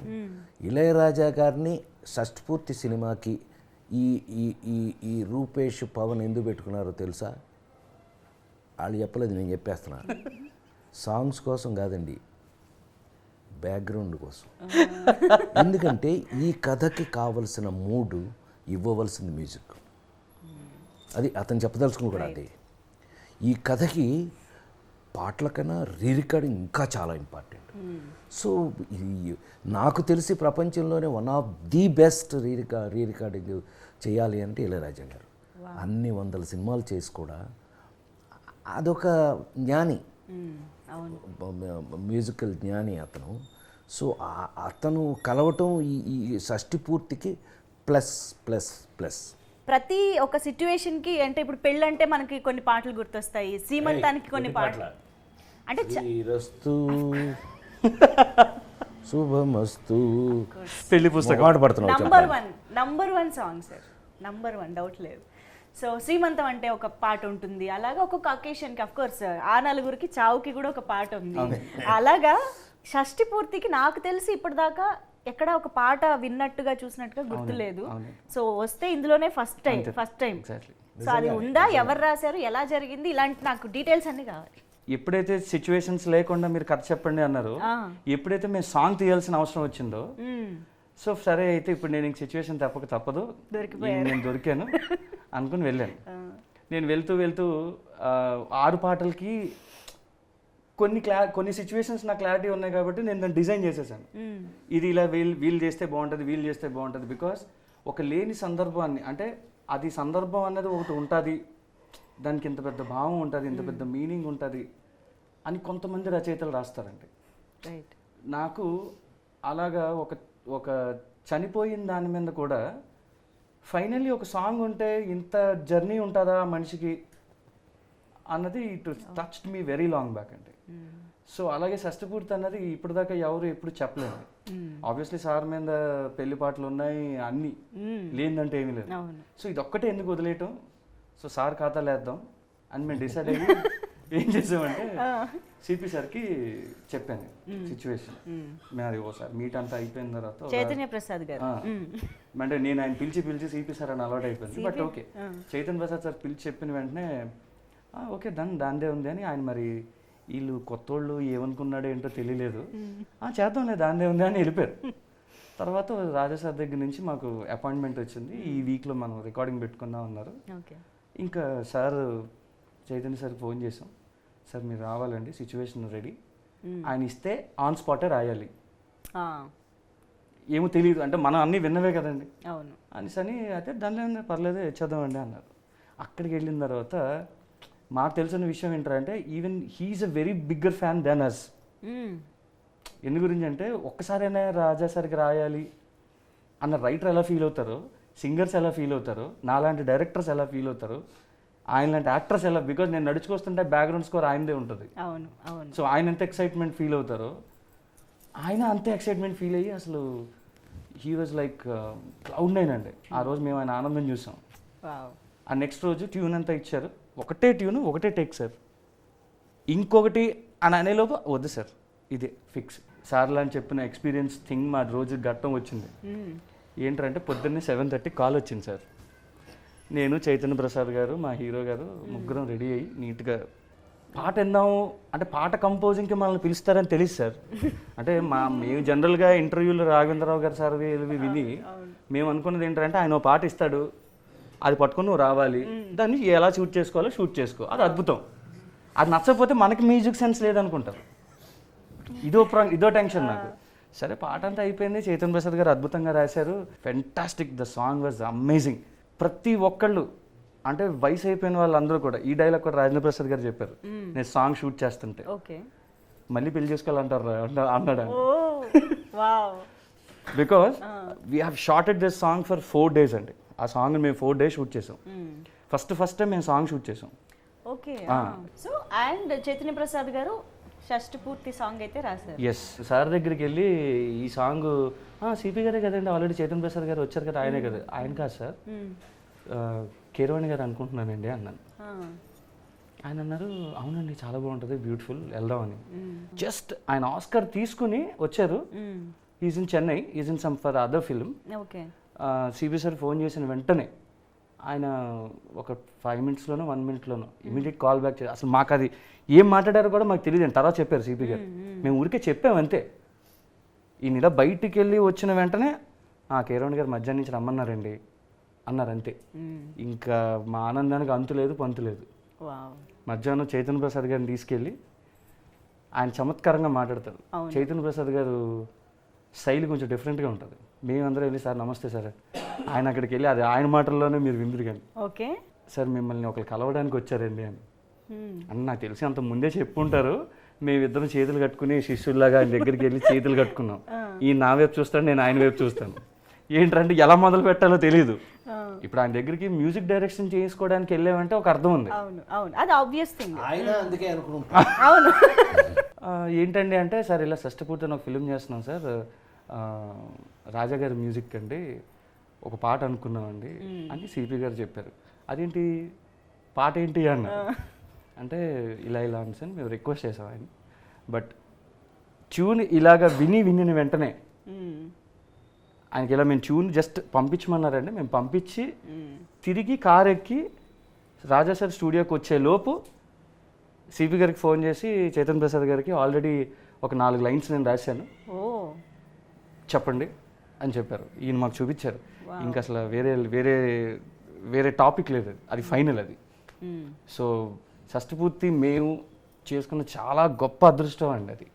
ఇళయరాజా గారిని షష్ఠపూర్తి సినిమాకి ఈ ఈ ఈ ఈ రూపేష్ పవన్ ఎందుకు పెట్టుకున్నారో తెలుసా? వాళ్ళు చెప్పలేదు, నేను చెప్పేస్తున్నా. సాంగ్స్ కోసం కాదండి, బ్యాక్గ్రౌండ్ కోసం. ఎందుకంటే ఈ కథకి కావలసిన మూడు ఇవ్వవలసింది మ్యూజిక్. అది అతను చెప్పదలుచుకుని కూడా అదే. ఈ కథకి పాటల కన్నా రీరికార్డింగ్ ఇంకా చాలా ఇంపార్టెంట్. సో ఇది నాకు తెలిసి ప్రపంచంలోనే one of the best re-recording చేయాలి అంటే ఇళయరాజా గారు. అన్ని 100 సినిమాలు చేసి కూడా అదొక జ్ఞాని, మ్యూజికల్ జ్ఞాని అతను. సో అతను కలవటం ఈ షష్ఠి పూర్తికి ప్లస్ ప్లస్ ప్లస్. ప్రతి ఒక సిచ్యువేషన్కి అంటే ఇప్పుడు పెళ్ళంటే మనకి కొన్ని పాటలు గుర్తొస్తాయి, సీమంతానికి కొన్ని పాటలు అంటే శ్రీరస్తు శుభమస్తు పెళ్లి పుస్తకం పాట పడుతున్నావు. Number one song sir, number 1 doubt లేదు. సో శ్రీమంతం అంటే ఒక పాట ఉంటుంది, అలాగా ఒక్కొక్క అకేషన్కి అఫ్ కోర్స్ ఆ నలుగురికి చావుకి కూడా ఒక పాట ఉంది. అలాగా షష్ఠి పూర్తికి నాకు తెలిసి ఇప్పటిదాకా ఎక్కడ ఒక పాట విన్నట్టుగా చూసినట్టుగా గుర్తులేదు. సో వస్తే ఇందులోనే ఫస్ట్ టైం. సో అది ఉందా, ఎవరు రాశారు, ఎలా జరిగింది, ఇలాంటి నాకు డీటెయిల్స్ అన్ని కావాలి. ఎప్పుడైతే సిచ్యువేషన్స్ లేకుండా మీరు కథ చెప్పండి అన్నారు, ఎప్పుడైతే మేము సాంగ్ తీయాల్సిన అవసరం వచ్చిందో, సో సరే అయితే ఇప్పుడు నేను ఇంక సిచ్యువేషన్ తప్పదు, నేను దొరికాను అనుకుని వెళ్ళాను. నేను వెళ్తూ 6 పాటలకి కొన్ని సిచ్యువేషన్స్ నాకు క్లారిటీ ఉన్నాయి కాబట్టి నేను దాన్ని డిజైన్ చేసేసాను. ఇది ఇలా వీళ్ళు చేస్తే బాగుంటుంది. బికాస్ ఒక లేని సందర్భాన్ని, అంటే అది సందర్భం అన్నది ఒకటి ఉంటుంది, దానికి ఇంత పెద్ద భావం ఉంటుంది, ఇంత పెద్ద మీనింగ్ ఉంటుంది అని కొంతమంది రచయితలు రాస్తారండి. నాకు అలాగా ఒక చనిపోయిన దాని మీద కూడా ఫైనల్లీ ఒక సాంగ్ ఉంటే ఇంత జర్నీ ఉంటుందా మనిషికి అన్నది it touched me very long back అండి. సో అలాగే షష్ఠపూర్తి అన్నది ఇప్పటిదాకా ఎప్పుడు చెప్పలేదు. ఆబ్వియస్లీ సార్ మీద పెళ్లి పాటలు ఉన్నాయి, అన్ని లేదంటే ఏమీ లేదు. సో ఇది ఒక్కటే ఎందుకు వదిలేయటం, సో సార్ ఖాతాలు వేద్దాం అని మేము డిసైడ్ అయ్యి ఏం చేసామంటే సిపి సార్కి చెప్పాను సిచ్యువేషన్. మేము అది ఓసారి మీట్ అంతా అయిపోయిన తర్వాత చైతన్య ప్రసాద్ గారు అంటే నేను ఆయన పిలిచి సిపి సార్ అని అలవాటు అయిపోయింది. But okay, Chaitanya Prasad sir పిలిచి చెప్పిన వెంటనే ఓకే దాందే ఉంది అని ఆయన, మరి వీళ్ళు కొత్తోళ్ళు ఏమనుకున్నాడో ఏంటో తెలియలేదు, చేద్దాంలే దాందే ఉంది అని వెళ్ళిపోయారు. తర్వాత రాజా సార్ దగ్గర నుంచి మాకు అపాయింట్మెంట్ వచ్చింది, ఈ వీక్లో మనం రికార్డింగ్ పెట్టుకుందాం అన్నారు. ఇంకా సార్ చైతన్య సార్ ఫోన్ చేసాం, సార్ మీరు రావాలండి, సిచ్యువేషన్ రెడీ, ఆయన ఇస్తే ఆన్ స్పాటే రాయాలి, ఏమో తెలియదు అంటే మనం అన్నీ విన్నవే కదండి అని అయితే దానిలో పర్లేదు ఇచ్చేద్దామండి అన్నారు. అక్కడికి వెళ్ళిన తర్వాత మాకు తెలిసిన విషయం ఏంటంటే even he's a very bigger fan than us. ఎందు గురించి అంటే ఒక్కసారైనా రాజా సార్కి రాయాలి అన్న రైటర్ ఎలా ఫీల్ అవుతారో, సింగర్స్ ఎలా ఫీల్ అవుతారో, నాలాంటి డైరెక్టర్స్ ఎలా ఫీల్ అవుతారో, ఆయన లాంటి యాక్టర్స్ ఎలా, బికాజ్ నేను నడుచుకొస్తుంటే బ్యాక్గ్రౌండ్ స్కోర్ ఆయనదే ఉంటుంది. సో ఆయన ఎంత ఎక్సైట్మెంట్ ఫీల్ అవుతారో ఆయన అంతే ఎక్సైట్మెంట్ ఫీల్ అయ్యి అసలు హీ వాజ్ లైక్ Cloud9 అండి. ఆ రోజు మేము ఆయన ఆనందం చూసాం. ఆ నెక్స్ట్ రోజు ట్యూన్ అంతా ఇచ్చారు, ఒకటే ట్యూన్ ఒకటే టేక్ సార్, ఇంకొకటి అని అనేలోపు వద్దు సార్ ఇదే ఫిక్స్. సార్లు అని చెప్పిన ఎక్స్పీరియన్స్ థింగ్ మా రోజు ఘట్టం వచ్చింది. ఏంటంటే పొద్దున్నే 7:30 కాల్ వచ్చింది సార్. నేను చైతన్య ప్రసాద్ గారు మా హీరో గారు ముగ్గురం రెడీ అయ్యి నీట్గా పాట విందాము అంటే పాట కంపోజింగ్కి మనల్ని పిలుస్తారని తెలుసు సార్. అంటే మేము జనరల్గా ఇంటర్వ్యూలో రాఘవేంద్రరావు గారు సార్ విని మేము అనుకున్నది ఏంటంటే ఆయన పాట ఇస్తాడు, అది పట్టుకొని నువ్వు రావాలి, దాన్ని ఎలా షూట్ చేసుకోవాలో షూట్ చేసుకో, అది అద్భుతం. అది నచ్చకపోతే మనకి మ్యూజిక్ సెన్స్ లేదనుకుంటారు. ఇదో టెన్షన్ నాకు. సరే పాట అంతా అయిపోయింది, చైతన్య ప్రసాద్ గారు అద్భుతంగా రాశారు, fantastic, the song was amazing. ప్రతి ఒక్కళ్ళు అంటే వయసు అయిపోయిన వాళ్ళందరూ కూడా ఈ డైలాగ్ కూడా రాజేంద్ర ప్రసాద్ గారు చెప్పారు, నేను సాంగ్ షూట్ చేస్తుంటే మళ్ళీ పెళ్లి చేసుకోవాలంటారు అన్నాడు. Because we have shorted this song for 4 days అండి. ఆ సాంగ్ మేము 4 days షూట్ చేసాం. ఫస్ట్ టైం మేము సాంగ్ షూట్ చేసాం. Okay. So and Chaitanya Prasad garu షష్ఠి పూర్తి సాంగ్ అయితే రాశారు. ఎస్, సార్ దగ్గరికి వెళ్ళి ఈ సాంగ్ సిపి గారే కదండి, ఆల్రెడీ చైతన్య ప్రసాద్ గారు వచ్చారు కదా, ఆయనే కదా. ఆయన కాదు సార్, కీరవాణి గారు అనుకుంటున్నానండి అన్నాను. ఆయన అన్నారు అవునండి చాలా బాగుంటుంది బ్యూటిఫుల్ వెళ్దామని. జస్ట్ ఆయన ఆస్కర్ తీసుకుని వచ్చారు. Is in Chennai, is in some for other film. Okay. CB sir phone చేసిన వెంటనే ఆయన ఒక 5 minutesలోనో 1 minuteలోనో ఇమీడియట్ కాల్ బ్యాక్ చేసి, అసలు మాకు అది ఏం మాట్లాడారో కూడా మాకు తెలియదు. తర్వాత చెప్పారు సిపి గారు, మేము ఊరికే చెప్పాము అంతే. ఈయన ఇలా బయటికి వెళ్ళి వచ్చిన వెంటనే కేరవణ్ గారు మధ్యాహ్నం నుంచి రమ్మన్నారండి అన్నారు అంతే. ఇంకా మా ఆనందానికి అంతు లేదు పంతు లేదు. మధ్యాహ్నం చైతన్య ప్రసాద్ గారిని తీసుకెళ్ళి ఆయన చమత్కారంగా మాట్లాడతారు. చైతన్య ప్రసాద్ గారు శైలి కొంచెం డిఫరెంట్గా ఉంటుంది. మేమందరం వెళ్ళి సార్ నమస్తే సార్, ఆయన అక్కడికి వెళ్ళి అది ఆయన మాటల్లోనే మీరు విందురు కానీ, ఓకే సార్ మిమ్మల్ని ఒకరు కలవడానికి వచ్చారండి అని. అని నాకు తెలిసి అంత ముందే చెప్పుంటారు. మేమిద్దరం చేతులు కట్టుకుని శిష్యుల్లాగా ఆయన దగ్గరికి వెళ్ళి చేతులు కట్టుకున్నాం. ఈయన నా వైపు చూస్తాడు, నేను ఆయన వైపు చూస్తాను. ఏంటంటే ఎలా మొదలు పెట్టాలో తెలియదు. ఇప్పుడు ఆయన దగ్గరికి మ్యూజిక్ డైరెక్షన్ చేసుకోవడానికి వెళ్ళామంటే ఒక అర్థం ఉంది. అవును అవును, అది ఆబ్వియస్ థింగ్. ఆయన అందుకే అనుకుంటున్నాను. అవును. ఏంటండి అంటే సార్ ఇలా షష్ఠపూర్తి ఒక ఫిల్మ్ చేస్తున్నాం సార్, రాజా గారి మ్యూజిక్ అండి, ఒక పాట అనుకున్నామండి అని సిపి గారు చెప్పారు. అదేంటి పాట ఏంటి అన్న అంటే ఇలా ఇలా అని సార్ మేము రిక్వెస్ట్ చేసాం ఆయన. బట్ ట్యూన్ ఇలాగ విని వెంటనే ఆయనకి ఇలా మేము ట్యూన్ జస్ట్ పంపించమన్నారండి. మేము పంపించి తిరిగి కార్ ఎక్కి రాజా సార్ స్టూడియోకి వచ్చే లోపు సిపి గారికి ఫోన్ చేసి చైతన్య ప్రసాద్ గారికి ఆల్రెడీ ఒక 4 lines నేను రాశాను, చెప్పండి అని చెప్పారు. ఈయన మాకు చూపించారు. ఇంకా అసలు వేరే వేరే వేరే టాపిక్ లేదు, అది ఫైనల్ అది. సో షష్ఠపూర్తి మేము చేసుకున్న చాలా గొప్ప అదృష్టం అండి అది.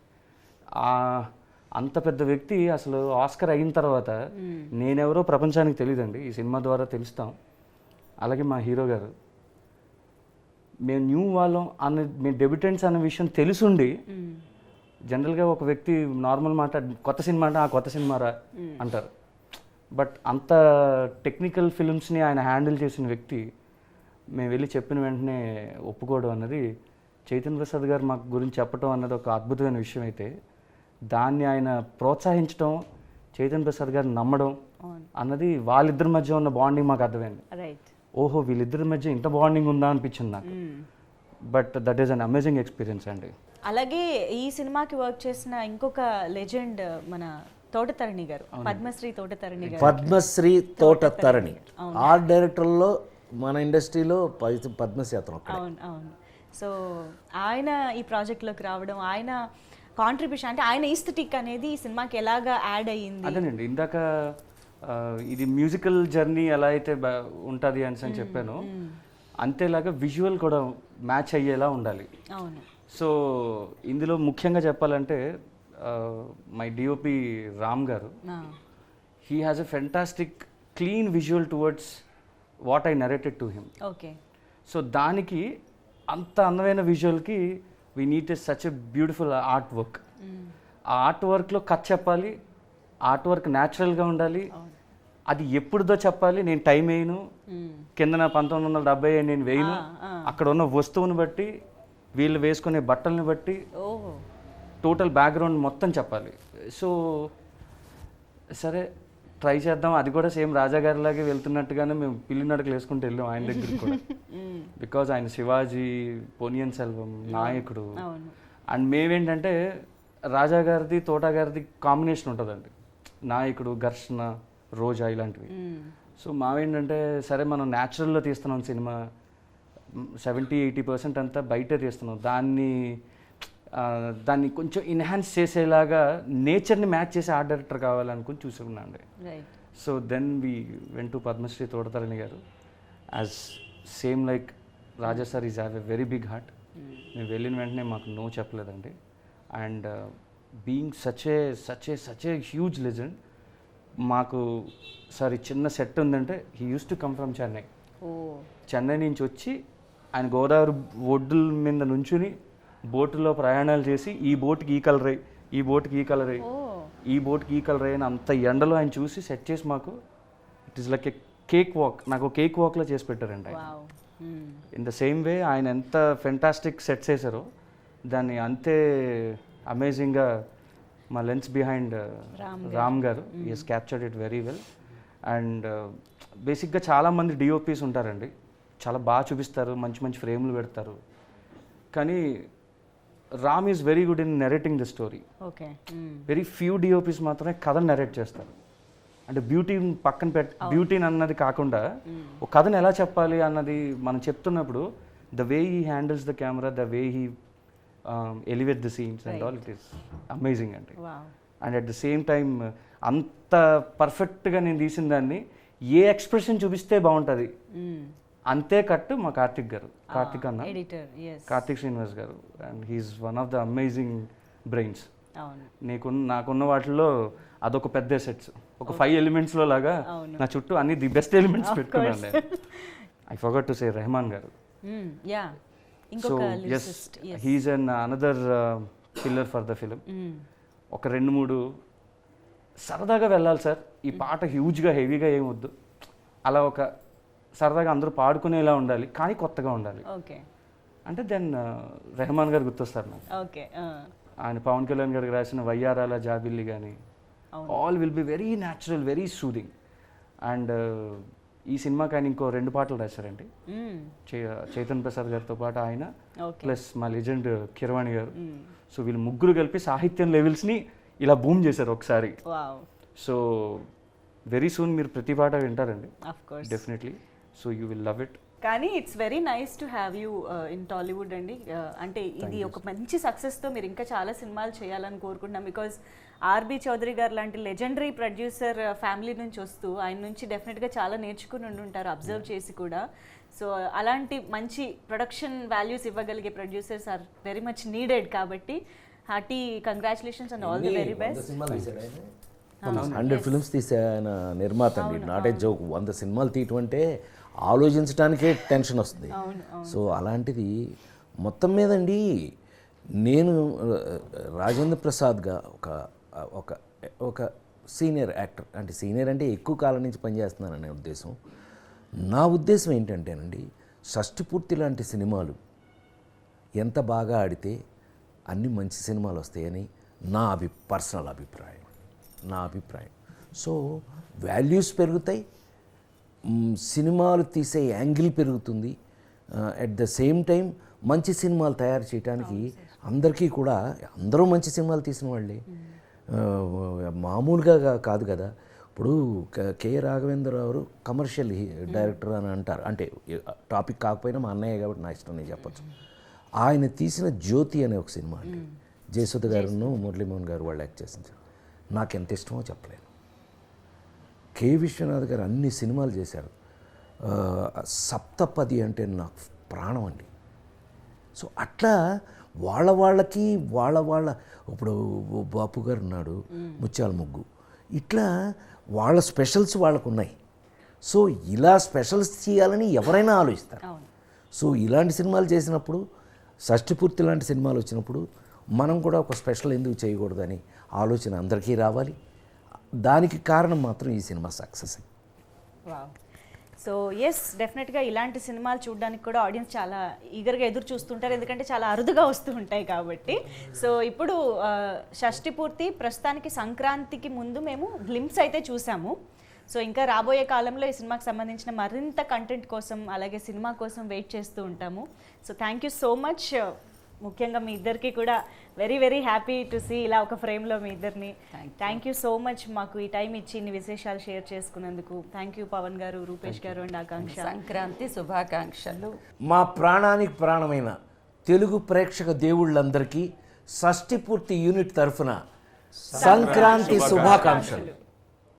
అంత పెద్ద వ్యక్తి అసలు ఆస్కర్ అయిన తర్వాత నేనెవరో ప్రపంచానికి తెలియదండి, ఈ సినిమా ద్వారా తెలుస్తాం. అలాగే మా హీరో గారు, మేము న్యూ వాళ్ళం మేము డెబ్యూటెంట్స్ అన్న విషయం తెలుసుండి జనరల్గా ఒక వ్యక్తి నార్మల్ మాట కొత్త సినిమా అంటే కొత్త సినిమారా అంటారు. బట్ అంత టెక్నికల్ ఫిల్మ్స్ని ఆయన హ్యాండిల్ చేసిన వ్యక్తి మేము వెళ్ళి చెప్పిన వెంటనే ఒప్పుకోవడం అన్నది, చైతన్య ప్రసాద్ గారు మాకు గురించి చెప్పడం అన్నది ఒక అద్భుతమైన విషయం అయితే, దాన్ని ఆయన ప్రోత్సహించడం, చైతన్య ప్రసాద్ గారిని నమ్మడం అన్నది వాళ్ళిద్దరి మధ్య ఉన్న బాండింగ్ మాకు అర్థమైంది. ఓహో వీళ్ళిద్దరి మధ్య ఇంత బాండింగ్ ఉందా అనిపించింది నాకు. But that is an amazing experience అండి. అలాగే ఈ సినిమాకి వర్క్ చేసిన ఇంకొక లెజెండ్ మన తోటతరణి గారు, పద్మశ్రీ తోటతరణి గారు. పద్మశ్రీ తోటతరణి ఆర్ట్ డైరెక్టర్లో మన ఇండస్ట్రీలో పద్మశ్రీ అతను. అవును అవును. సో ఆయన ఈ ప్రాజెక్ట్లోకి రావడం, ఆయన కాంట్రిబ్యూషన్ అంటే ఆయన ఈస్థెటిక్ అనేది ఈ సినిమాకి ఎలాగా యాడ్ అయ్యింది. అదేనండి ఇందాక ఇది మ్యూజికల్ జర్నీ ఎలా అయితే ఉంటుంది అని చెప్పాను, అంతేలాగా విజువల్ కూడా మ్యాచ్ అయ్యేలా ఉండాలి. అవును. సో ఇందులో ముఖ్యంగా చెప్పాలంటే my DOP Ram garu, he has a fantastic clean visual towards what I narrated to him. Okay. So దానికి అంత అందమైన విజువల్కి we need such a beautiful art work. ఆ ఆర్ట్ వర్క్లో కథ చెప్పాలి, ఆర్ట్ వర్క్ న్యాచురల్గా ఉండాలి, అది ఎప్పుడుదో చెప్పాలి. నేను టైం వేయను, కిందన 1970 నేను వేయను, అక్కడ ఉన్న వస్తువుని బట్టి వీళ్ళు వేసుకునే బట్టల్ని బట్టి టోటల్ బ్యాక్గ్రౌండ్ మొత్తం చెప్పాలి. సో సరే ట్రై చేద్దాం. అది కూడా సేమ్ రాజా గారిలాగే వెళ్తున్నట్టుగానే మేము పిల్లి నడకలు వేసుకుంటూ వెళ్ళాం ఆయన దగ్గరికి కూడా. బికాజ్ ఆయన శివాజీ, పొనియన్ సెల్వం, నాయకుడు. అండ్ మేమేంటంటే రాజా గారిది తోటా గారిది కాంబినేషన్ ఉంటుందండి, నాయకుడు, ఘర్షణ, రోజా ఇలాంటివి. సో మావేంటంటే సరే మనం న్యాచురల్లో తీస్తున్నాం సినిమా, 70-80% అంతా బయటే తీస్తున్నాం, దాన్ని కొంచెం ఎన్హాన్స్ చేసేలాగా నేచర్ని మ్యాచ్ చేసే ఆర్ట్ డైరెక్టర్ కావాలనుకుని చూసుకున్నాను అండి. So then we went to Padmashri Thota Tharani గారు. As same like Raja sir is have a very big heart. మేము వెళ్ళిన వెంటనే మాకు నో చెప్పలేదండి. And being such a huge legend, మాకు సారీ చిన్న సెట్ ఉందంటే he use to come from Chennai. Chennai నుంచి వచ్చి ఆయన గోదావరి ఒడ్డుల మీద నుంచుని బోటులో ప్రయాణాలు చేసి ఈ బోట్కి ఈ కలర్ అయ్యి, ఈ బోట్కి ఈ కలర్ అయ్యి, ఈ బోట్కి ఈ కలర్ అయ్యి అని అంత ఎండలో ఆయన చూసి సెట్ చేసి మాకు it is like A cake walk, నాకు కేక్ వాక్లో చేసి పెట్టారండి ఆయన. ఇన్ ద సేమ్ వే ఆయన ఎంత ఫెంటాస్టిక్ సెట్స్ వేసారో దాన్ని అంతే అమేజింగ్గా మా లెన్స్ బిహైండ్ రామ్ గారు is captured it very well. And బేసిక్గా చాలామంది డిఓపీస్ ఉంటారండి, చాలా బాగా చూపిస్తారు, మంచి మంచి ఫ్రేమ్లు పెడతారు. కానీ Ram is very good in narrating the story. Okay. Very few DOPs మాత్రమే కథను నెరేట్ చేస్తారు. అంటే బ్యూటీని పక్కన బ్యూటీని అన్నది కాకుండా ఒక కథను ఎలా చెప్పాలి అన్నది మనం చెప్తున్నప్పుడు the way he handles the camera, the way he elevate the scenes and all, it is amazing అండి. And at the same time అంత పర్ఫెక్ట్గా నేను తీసిన దాన్ని ఏ ఎక్స్ప్రెషన్ చూపిస్తే బాగుంటుంది అంతే కట్టు మా కార్తిక్ అన్న, editor. Karthik Srinivas garu. And he's one of the amazing brains. అవును. నాకున్న వాటిలో అదొక పెద్ద సెట్స్, ఒక 5 ఎలిమెంట్స్లో లాగా నా చుట్టూ అన్ని ది బెస్ట్ ఎలిమెంట్స్ పెట్టుకున్నాను నేను. I forgot to say Rahman garu. Yeah. So yes, he's an another pillar for the film. ఒక 2-3 సరదాగా వెళ్ళాలి సార్, ఈ పాట హ్యూజ్గా హెవీగా ఏం వద్దు, అలా ఒక సరదాగా అందరూ పాడుకునేలా ఉండాలి కానీ కొత్తగా ఉండాలి. ఓకే. అంటే దెన్ రెహమాన్ గారు గుర్తొస్తారు నాకు. ఓకే. ఆయన పవన్ కళ్యాణ్ గారికి రాసిన వయ్యారాల జాబిల్లి కానీ all will be very natural, very soothing. And ఈ సినిమాకి ఆయన ఇంకో 2 పాటలు రాశారండి, చైతన్ ప్రసాద్ గారితో పాటు ఆయన, ప్లస్ మా లెజెండ్ కిరవాణి గారు. సో వీళ్ళు ముగ్గురు కలిపి సాహిత్యం లెవెల్స్ని ఇలా బూమ్ చేశారు ఒకసారి. సో వెరీ సూన్ మీరు ప్రతి పాట వింటారండి definitely. So you will love it. కానీ it's very nice to have you in Tollywood అండి. అంటే ఇది ఒక మంచి సక్సెస్తో మీరు ఇంకా చాలా సినిమాలు చేయాలని కోరుకుంటున్నాం. బికాజ్ ఆర్బి చౌదరి గారు లాంటి లెజెండరీ ప్రొడ్యూసర్ ఫ్యామిలీ నుంచి వస్తూ ఆయన నుంచి డెఫినెట్గా చాలా నేర్చుకుని ఉంటారు, అబ్జర్వ్ చేసి కూడా. సో అలాంటి మంచి ప్రొడక్షన్ వాల్యూస్ ఇవ్వగలిగే producers are very much needed. కాబట్టి hearty congratulations and all the very best. 100 films తీసే ఆయన నిర్మాత అండి, నాట్ ఏ జోక్. 100 సినిమాలు తీయటం అంటే ఆలోచించడానికే టెన్షన్ వస్తుంది. సో అలాంటిది మొత్తం మీదండి నేను రాజేంద్ర ప్రసాద్గా ఒక ఒక సీనియర్ యాక్టర్, అంటే సీనియర్ అంటే ఎక్కువ కాలం నుంచి పనిచేస్తున్నాననే ఉద్దేశం. నా ఉద్దేశం ఏంటంటేనండి, షష్టిపూర్తి లాంటి సినిమాలు ఎంత బాగా ఆడితే అన్ని మంచి సినిమాలు వస్తాయని నా పర్సనల్ అభిప్రాయం. సో వాల్యూస్ పెరుగుతాయి, సినిమాలు తీసే యాంగిల్ పెరుగుతుంది. అట్ ద సేమ్ టైం మంచి సినిమాలు తయారు చేయడానికి అందరికీ కూడా, అందరూ మంచి సినిమాలు తీసిన వాళ్ళే, మామూలుగా కాదు కదా. ఇప్పుడు కె రాఘవేంద్రరావు గారు కమర్షియల్ డైరెక్టర్ అని అంటారు, అంటే టాపిక్ కాకపోయినా మా అన్నయ్య కాబట్టి నా ఇష్టం నేను చెప్పచ్చు. ఆయన తీసిన జ్యోతి అనే ఒక సినిమా అండి, జయసుధ గారును మురళీమోహన్ గారు వాళ్ళు యాక్ట్ చేసింది. నాకు ఎంత ఇష్టమో చెప్పలేను. కె విశ్వనాథ్ గారు అన్ని సినిమాలు చేశారు. సప్తపది అంటే నాకు ప్రాణం అండి. సో అట్లా వాళ్ళకి వాళ్ళ ఇప్పుడు బాపు గారు ఉన్నాడు, ముత్యాల ముగ్గు, ఇట్లా వాళ్ళ స్పెషల్స్ వాళ్ళకు ఉన్నాయి. సో ఇలా స్పెషల్స్ చేయాలని ఎవరైనా ఆలోచిస్తారు. సో ఇలాంటి సినిమాలు చేసినప్పుడు, షష్టిపూర్తి లాంటి సినిమాలు వచ్చినప్పుడు మనం కూడా ఒక స్పెషల్ ఎందుకు చేయకూడదని ఆలోచన అందరికీ రావాలి. దానికి కారణం మాత్రం ఈ సినిమా సక్సెస్. సో ఎస్, డెఫినెట్గా ఇలాంటి సినిమాలు చూడడానికి కూడా ఆడియన్స్ చాలా ఈగర్గా ఎదురు చూస్తుంటారు, ఎందుకంటే చాలా అరుదుగా వస్తూ ఉంటాయి కాబట్టి. సో ఇప్పుడు షష్టిపూర్తి ప్రస్తుతానికి సంక్రాంతికి ముందు మేము గ్లింప్స్ అయితే చూసాము. సో ఇంకా రాబోయే కాలంలో ఈ సినిమాకి సంబంధించిన మరింత కంటెంట్ కోసం, అలాగే సినిమా కోసం వెయిట్ చేస్తూ ఉంటాము. So thank you so much. ముఖ్యంగా మీ ఇద్దరికి కూడా very very happy to see ఇలా ఒక ఫ్రేమ్లో మీ ఇద్దరిని. థ్యాంక్ యూ సో మచ్ మాకు ఈ టైం ఇచ్చి ఇన్ని విశేషాలు షేర్ చేసుకున్నందుకు. థ్యాంక్ యూ పవన్ గారు, రూపేష్ గారు అండ్ ఆకాంక్ష. సంక్రాంతి శుభాకాంక్షలు. మా ప్రాణానికి ప్రాణమైన తెలుగు ప్రేక్షక దేవుళ్ళందరికీ షష్టిపూర్తి యూనిట్ తరఫున సంక్రాంతి శుభాకాంక్షలు.